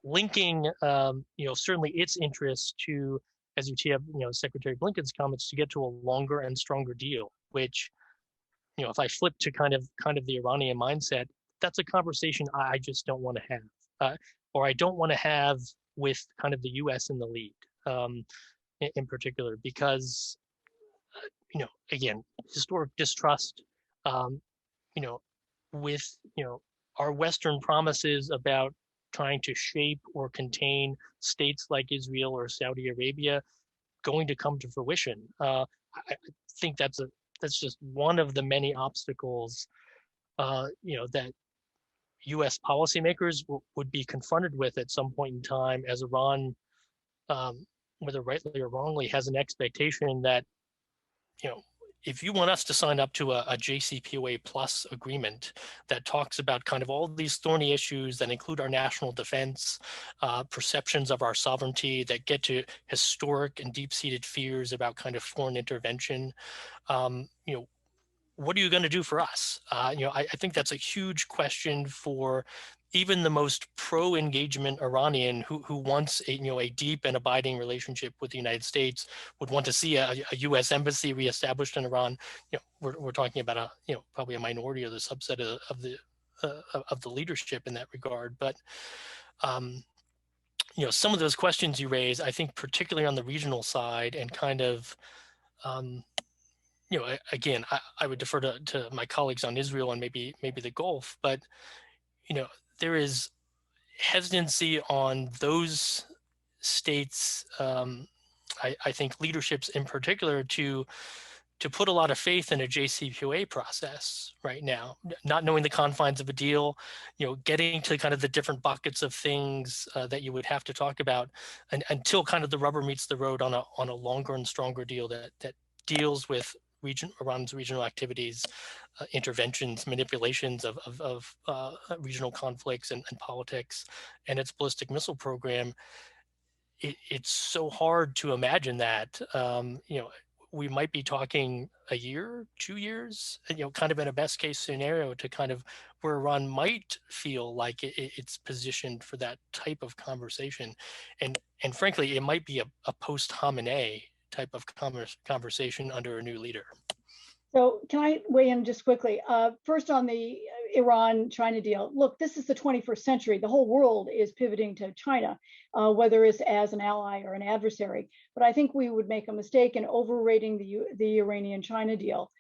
linking certainly its interest to, as you tee up, Secretary Blinken's comments, to get to a longer and stronger deal, which if I flip to kind of the Iranian mindset, that's a conversation I just don't want to have, or I don't want to have with kind of the US in the lead in particular, because again, historic distrust, with our Western promises about trying to shape or contain states like Israel or Saudi Arabia going to come to fruition. I think that's just one of the many obstacles that U.S. policymakers would be confronted with at some point in time, as Iran, whether rightly or wrongly, has an expectation that if you want us to sign up to a JCPOA plus agreement that talks about kind of all these thorny issues that include our national defense, perceptions of our sovereignty, that get to historic and deep-seated fears about kind of foreign intervention, what are you going to do for us? I think that's a huge question for even the most pro-engagement Iranian who wants a deep and abiding relationship with the United States, would want to see a U.S. embassy reestablished in Iran. We're talking about probably a minority or the subset of the leadership in that regard. But some of those questions you raise, I think, particularly on the regional side, and kind of again, I would defer to my colleagues on Israel and maybe the Gulf, but there is hesitancy on those states, I think leaderships in particular, to put a lot of faith in a JCPOA process right now, not knowing the confines of a deal, getting to kind of the different buckets of things that you would have to talk about, until kind of the rubber meets the road on a longer and stronger deal that deals with Iran's regional activities, interventions, manipulations of regional conflicts and politics, and its ballistic missile program. It's so hard to imagine that. We might be talking a year, 2 years, kind of in a best case scenario, to kind of where Iran might feel like it's positioned for that type of conversation. And frankly, it might be a post-Khamenei type of conversation under a new leader. So can I weigh in just quickly? First, on the Iran-China deal. Look, this is the 21st century. The whole world is pivoting to China, whether it's as an ally or an adversary. But I think we would make a mistake in overrating the Iranian-China deal.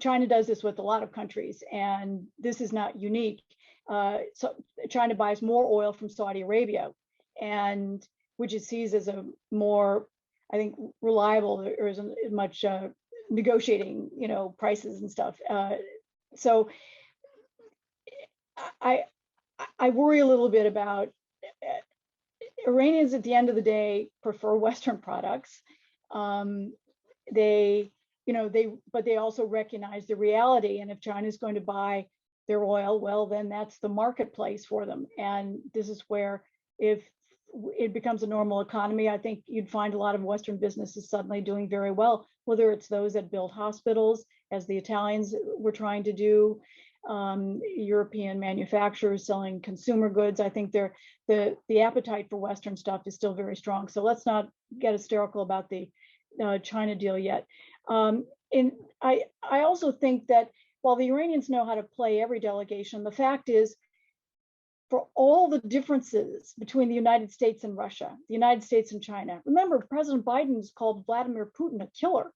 China does this with a lot of countries, and this is not unique. So China buys more oil from Saudi Arabia, and which it sees as a more, I think, reliable, or isn't much negotiating, prices and stuff. So I worry a little bit about Iranians. At the end of the day, prefer Western products. But they also recognize the reality. And if China's going to buy their oil, well, then that's the marketplace for them. And this is where, if it becomes a normal economy, I think you'd find a lot of Western businesses suddenly doing very well, whether it's those that build hospitals, as the Italians were trying to do, European manufacturers selling consumer goods. I think the appetite for Western stuff is still very strong. So let's not get hysterical about the China deal yet. And I also think that while the Iranians know how to play every delegation, the fact is for all the differences between the United States and Russia, the United States and China. Remember, President Biden has called Vladimir Putin a killer.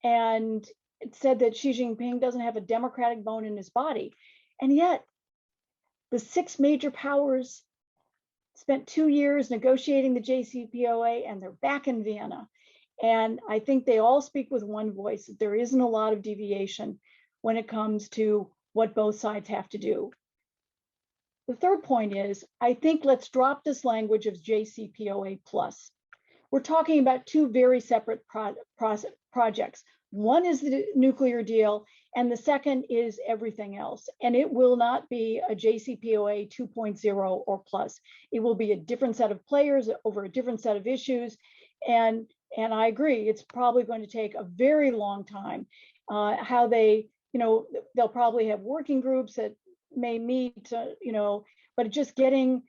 And it said that Xi Jinping doesn't have a democratic bone in his body. And yet, the 6 major powers spent 2 years negotiating the JCPOA, and they're back in Vienna. And I think they all speak with one voice. There isn't a lot of deviation when it comes to what both sides have to do. The third point is, I think let's drop this language of JCPOA plus. We're talking about 2 very separate projects. One is the nuclear deal, and the second is everything else. And it will not be a JCPOA 2.0 or plus. It will be a different set of players over a different set of issues. And I agree, it's probably going to take a very long time. How they, they'll probably have working groups that may meet, but just getting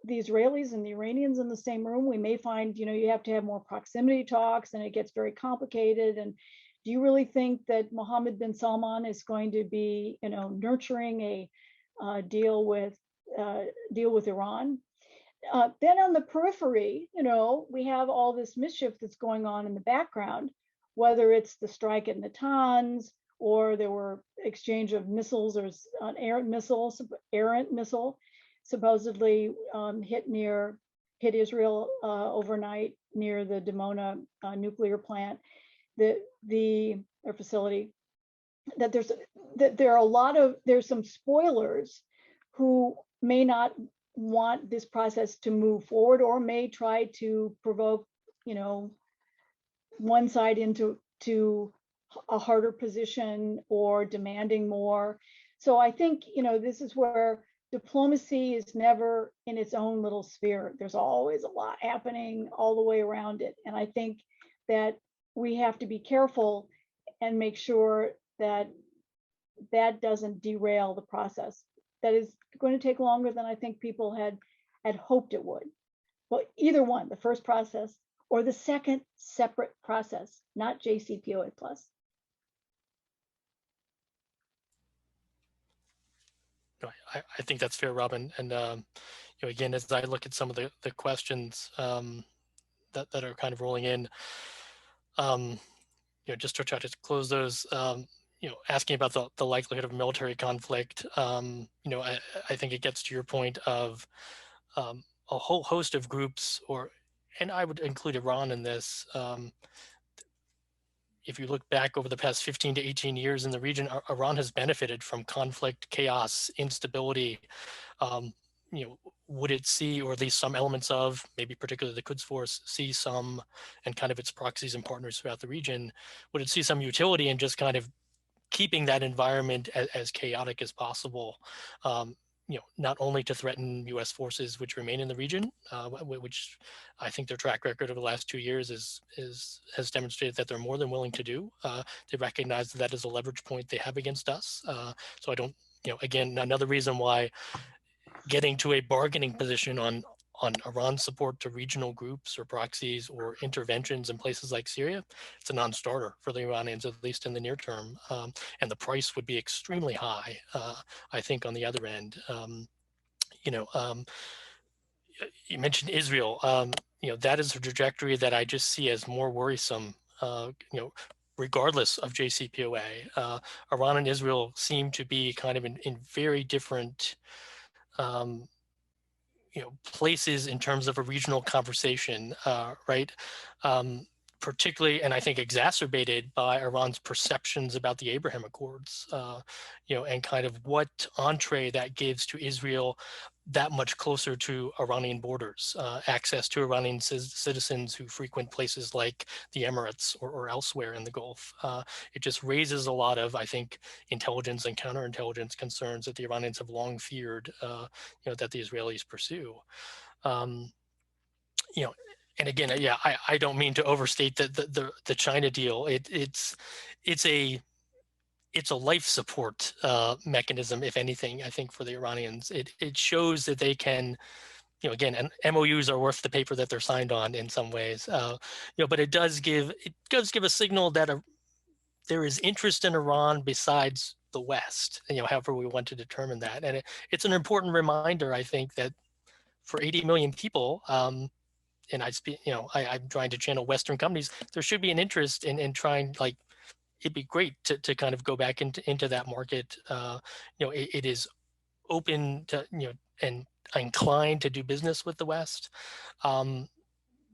the Israelis and the Iranians in the same room, we may find, you have to have more proximity talks, and it gets very complicated. And do you really think that Mohammed bin Salman is going to be, nurturing a deal with Iran? Then on the periphery, we have all this mischief that's going on in the background, whether it's the strike at Natanz, or there were exchange of missiles or an errant missile supposedly hit Israel overnight near the Dimona nuclear plant, their facility. There's some spoilers who may not want this process to move forward, or may try to provoke, one side into a harder position or demanding more. So I think, this is where diplomacy is never in its own little sphere. There's always a lot happening all the way around it. And I think that we have to be careful and make sure that that doesn't derail the process. That is going to take longer than I think people had hoped it would. Well, either one, the first process or the second separate process, not JCPOA plus. I think that's fair, Robin. And again, as I look at some of the questions that are kind of rolling in, just to try to close those, asking about the likelihood of military conflict, I think it gets to your point of a whole host of groups, and I would include Iran in this. If you look back over the past 15 to 18 years in the region, Iran has benefited from conflict, chaos, instability. Would it see, or at least some elements of, maybe particularly the Quds Force, see some, and kind of its proxies and partners throughout the region, would it see some utility in just kind of keeping that environment as chaotic as possible? Not only to threaten U.S. forces which remain in the region, which I think their track record over the last 2 years has demonstrated that they're more than willing to do. They recognize that is a leverage point they have against us. So I don't, again, another reason why getting to a bargaining position on Iran's support to regional groups or proxies or interventions in places like Syria, it's a non-starter for the Iranians, at least in the near term. And the price would be extremely high, I think, on the other end. You mentioned Israel. That is a trajectory that I just see as more worrisome, regardless of JCPOA. Iran and Israel seem to be kind of in very different places in terms of a regional conversation, right? Particularly, and I think exacerbated by Iran's perceptions about the Abraham Accords, and kind of what entree that gives to Israel that much closer to Iranian borders, access to Iranian citizens who frequent places like the Emirates or elsewhere in the Gulf. It just raises a lot of, I think, intelligence and counterintelligence concerns that the Iranians have long feared, that the Israelis pursue. And again, yeah, I don't mean to overstate the China deal. It's a life support mechanism, if anything, I think, for the Iranians. It shows that they can, again, and MOUs are worth the paper that they're signed on in some ways, but it does give a signal that there is interest in Iran besides the West, however we want to determine that. And it's an important reminder, I think, that for 80 million people, and I speak, I'm trying to channel Western companies, there should be an interest in trying, like, it'd be great to kind of go back into that market. It is open to, and inclined to do business with the West.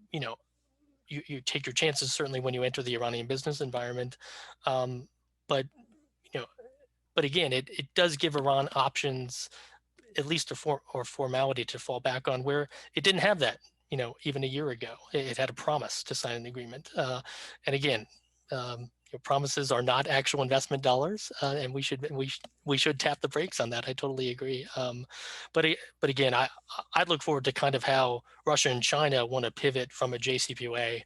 You take your chances certainly when you enter the Iranian business environment, but but again, it does give Iran options, at least a formality to fall back on, where it didn't have that. Even a year ago, it had a promise to sign an agreement, and again, promises are not actual investment dollars, and we should tap the brakes on that. I totally agree. But again, I'd look forward to kind of how Russia and China want to pivot from a JCPOA,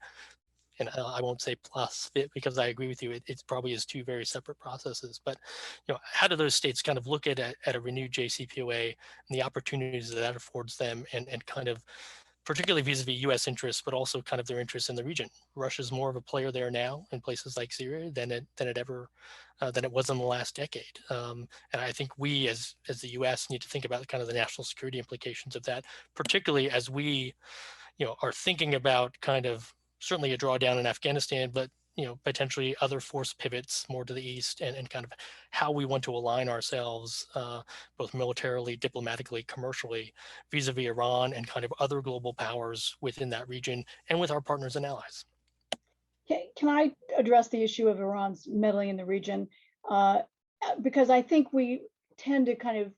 and I won't say plus fit, because I agree with you. It probably is two very separate processes. But how do those states kind of look at a renewed JCPOA and the opportunities that affords them, and kind of particularly vis-a-vis U.S. interests, but also kind of their interests in the region. Russia's more of a player there now in places like Syria than it was in the last decade. And I think we, as the U.S., need to think about kind of the national security implications of that, particularly as we, are thinking about kind of certainly a drawdown in Afghanistan, but potentially other force pivots more to the east, and kind of how we want to align ourselves, both militarily, diplomatically, commercially, vis-a-vis Iran and kind of other global powers within that region and with our partners and allies. Can I address the issue of Iran's meddling in the region? Because I think we tend to kind of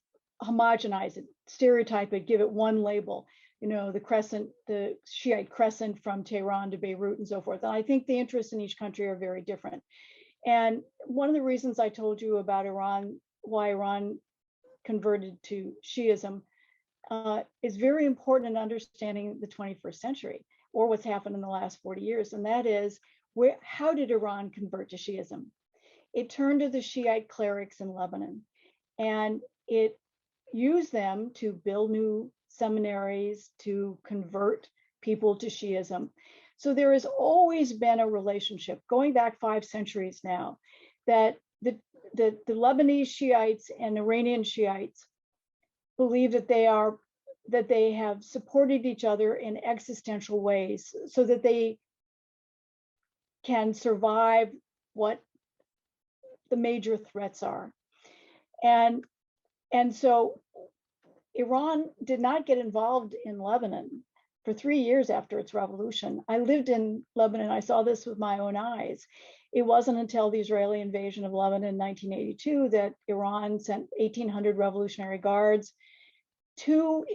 homogenize it, stereotype it, give it one label. The crescent, the Shiite crescent from Tehran to Beirut and so forth. And I think the interests in each country are very different. And one of the reasons I told you about Iran, why Iran converted to Shiaism, is very important in understanding the 21st century, or what's happened in the last 40 years. And that is, how did Iran convert to Shiaism? It turned to the Shiite clerics in Lebanon, and it used them to build new seminaries, to convert people to Shiaism. So there has always been a relationship going back 5 centuries now, that the Lebanese Shiites and Iranian Shiites believe that they have supported each other in existential ways so that they can survive what the major threats are. And so Iran did not get involved in Lebanon for 3 years after its revolution. I lived in Lebanon. I saw this with my own eyes. It wasn't until the Israeli invasion of Lebanon in 1982 that Iran sent 1,800 Revolutionary Guards to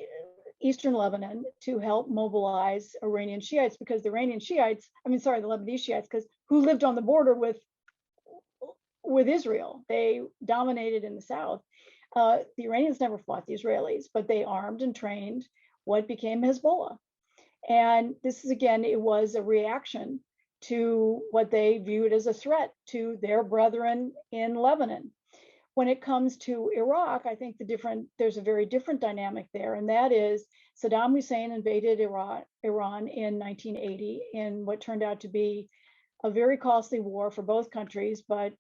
Eastern Lebanon to help mobilize Iranian Shiites, because the Lebanese Shiites, who lived on the border with Israel. They dominated in the south. The Iranians never fought the Israelis, but they armed and trained what became Hezbollah. And this is, again, it was a reaction to what they viewed as a threat to their brethren in Lebanon. When it comes to Iraq, I think there's a very different dynamic there, and that is Saddam Hussein invaded Iran in 1980 in what turned out to be a very costly war for both countries, but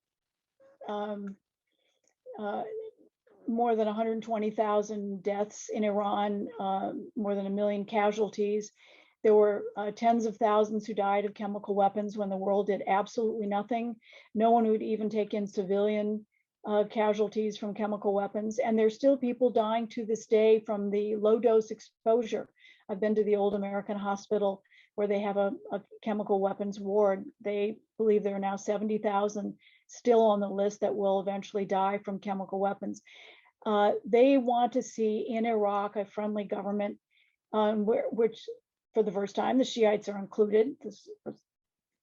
more than 120,000 deaths in Iran, more than 1 million casualties. There were tens of thousands who died of chemical weapons when the world did absolutely nothing. No one would even take in civilian casualties from chemical weapons. And there's still people dying to this day from the low dose exposure. I've been to the old American hospital where they have a chemical weapons ward. They believe there are now 70,000 still on the list that will eventually die from chemical weapons. They want to see in Iraq a friendly government, which for the first time the Shiites are included. This was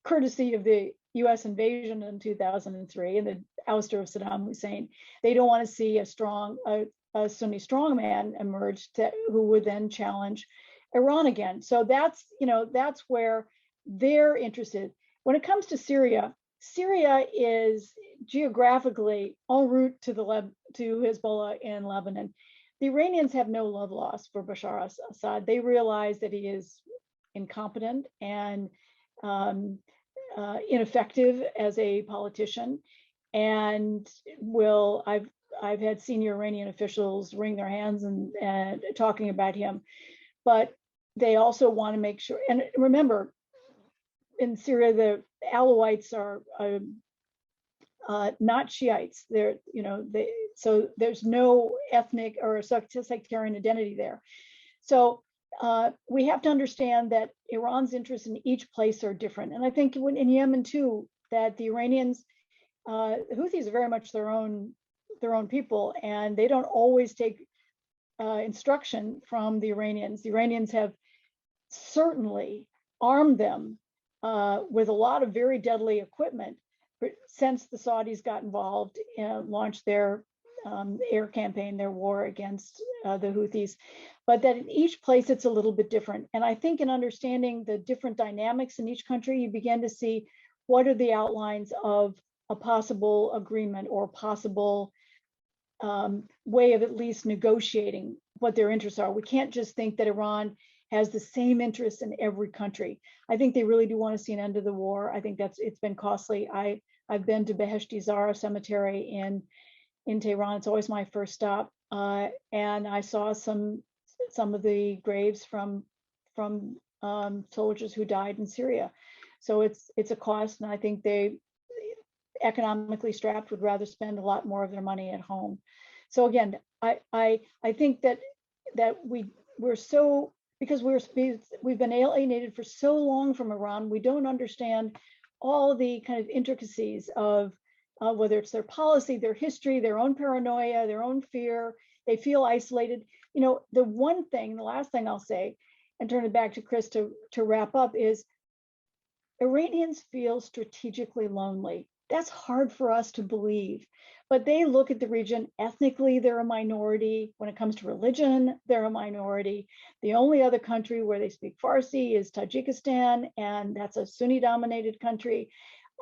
courtesy of the US invasion in 2003 and the ouster of Saddam Hussein. They don't want to see a Sunni strongman emerge who would then challenge Iran again. So that's where they're interested. When it comes to Syria, Syria is geographically en route to Hezbollah in Lebanon. The Iranians have no love lost for Bashar al-Assad. They realize that he is incompetent and ineffective as a politician. and I've had senior Iranian officials wring their hands and talking about him, but they also want to make sure. And remember, in Syria, the Alawites are not Shiites. So there's no ethnic or sectarian identity there. So we have to understand that Iran's interests in each place are different. And I think in Yemen too, that the Iranians, the Houthis are very much their own people, and they don't always take instruction from the Iranians. The Iranians have certainly armed them with a lot of very deadly equipment since the Saudis got involved and launched their air campaign, their war against the Houthis. But that in each place it's a little bit different. And I think in understanding the different dynamics in each country, you begin to see what are the outlines of a possible agreement or possible way of at least negotiating what their interests are. We can't just think that Iran has the same interests in every country. I think they really do want to see an end to the war. I think it's been costly. I've been to Beheshti Zara Cemetery in Tehran. It's always my first stop, and I saw some of the graves from soldiers who died in Syria. So it's a cost, and I think they, economically strapped, would rather spend a lot more of their money at home. So again, I think that we're so, because we've been alienated for so long from Iran, we don't understand all the kind of intricacies of whether it's their policy, their history, their own paranoia, their own fear. They feel isolated. The last thing I'll say, and turn it back to Chris to wrap up, is Iranians feel strategically lonely. That's hard for us to believe, but they look at the region ethnically, they're a minority. When it comes to religion, they're a minority. The only other country where they speak Farsi is Tajikistan, and that's a Sunni-dominated country.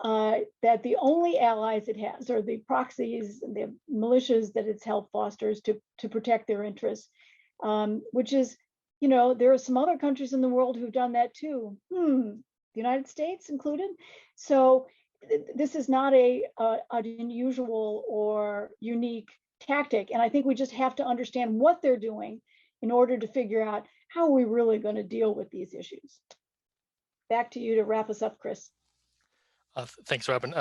That the only allies it has are the proxies, the militias that it's helped fosters to protect their interests, which is, there are some other countries in the world who've done that too. The United States included. So this is not an unusual or unique tactic. And I think we just have to understand what they're doing in order to figure out how are we really going to deal with these issues. Back to you to wrap us up, Chris. Thanks, Robin.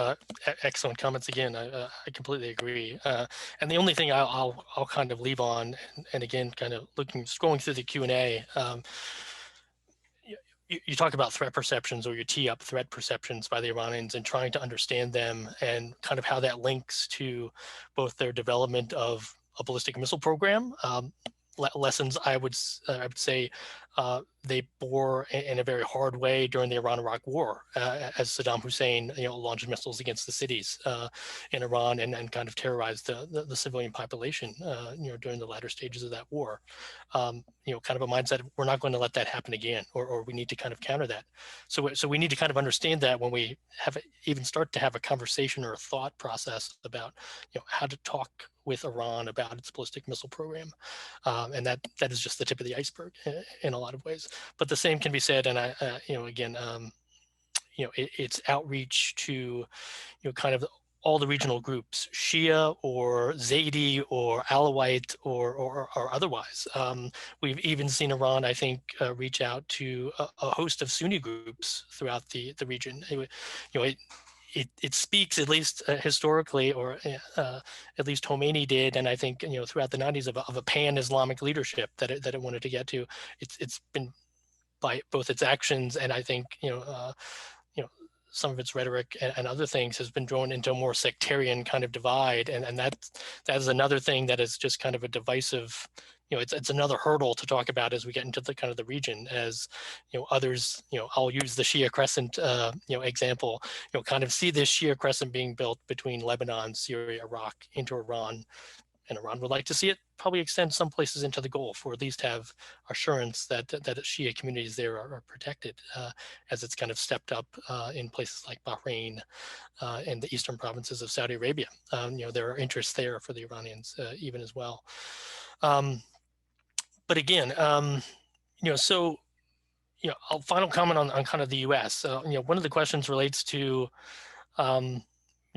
Excellent comments again. I completely agree. And the only thing I'll kind of leave on, and again, kind of scrolling through the Q&A, you talk about threat perceptions, or you tee up threat perceptions by the Iranians and trying to understand them and kind of how that links to both their development of a ballistic missile program. Lessons I would say they bore in a very hard way during the Iran-Iraq War, as Saddam Hussein launched missiles against the cities in Iran and kind of terrorized the civilian population during the latter stages of that war. Kind of a mindset, we're not going to let that happen again, or we need to kind of counter that. So we need to kind of understand that when we even start to have a conversation or a thought process about how to talk with Iran about its ballistic missile program. And that is just the tip of the iceberg in a lot of ways. But the same can be said, and it's outreach to kind of all the regional groups, Shia or Zaidi or Alawite or otherwise. We've even seen Iran, I think, reach out to a host of Sunni groups throughout the region. It speaks, at least historically, or at least Khomeini did, and I think throughout the 90s of a pan-Islamic leadership that it wanted to get to. It's been by both its actions and I think some of its rhetoric and other things has been drawn into a more sectarian kind of divide, and that is another thing that is just kind of a divisive. It's another hurdle to talk about as we get into the kind of the region, as others. I'll use the Shia Crescent example. Kind of see this Shia Crescent being built between Lebanon, Syria, Iraq, into Iran, and Iran would like to see it probably extend some places into the Gulf, or at least have assurance that Shia communities there are protected, as it's kind of stepped up in places like Bahrain and the eastern provinces of Saudi Arabia. There are interests there for the Iranians even as well. But again, so a final comment on kind of the U.S. One of the questions relates to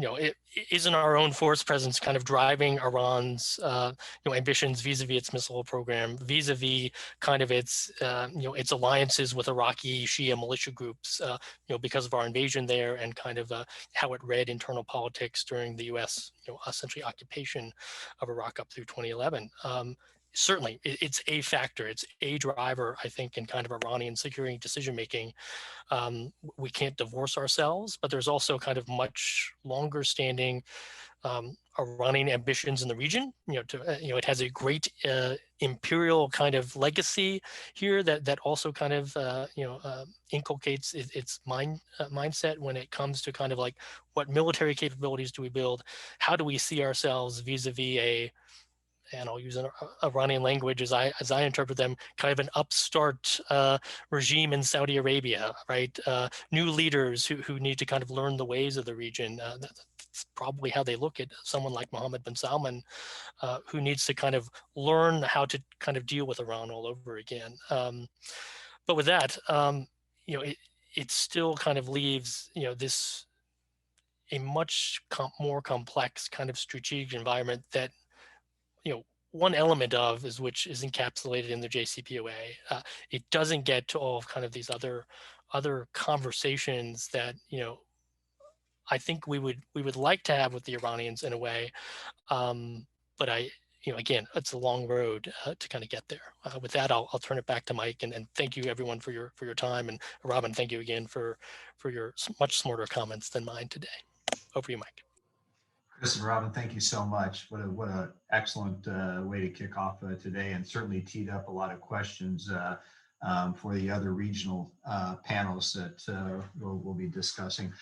it isn't our own force presence kind of driving Iran's ambitions vis-a-vis its missile program, vis-a-vis kind of its its alliances with Iraqi Shia militia groups, because of our invasion there and kind of how it read internal politics during the U.S. Essentially occupation of Iraq up through 2011. Certainly, it's a factor. It's a driver, I think, in kind of Iranian security decision making. We can't divorce ourselves, but there's also kind of much longer standing Iranian ambitions in the region. It has a great imperial kind of legacy here that also kind of inculcates its mindset when it comes to kind of like what military capabilities do we build, how do we see ourselves vis-a-vis and I'll use an Iranian language as I interpret them, kind of an upstart regime in Saudi Arabia, right? New leaders who need to kind of learn the ways of the region. That's probably how they look at someone like Mohammed bin Salman, who needs to kind of learn how to kind of deal with Iran all over again. But with that, it still kind of leaves, this a much more complex kind of strategic environment that one element of which is encapsulated in the JCPOA. It doesn't get to all of kind of these other conversations that I think we would like to have with the Iranians in a way, but again, it's a long road to kind of get there. With that, I'll turn it back to Mike, and thank you everyone for your time, and Robin, thank you again for your much smarter comments than mine today. Over to you, Mike. Chris and Robin, thank you so much. What a excellent way to kick off today, and certainly teed up a lot of questions for the other regional panels that we'll be discussing.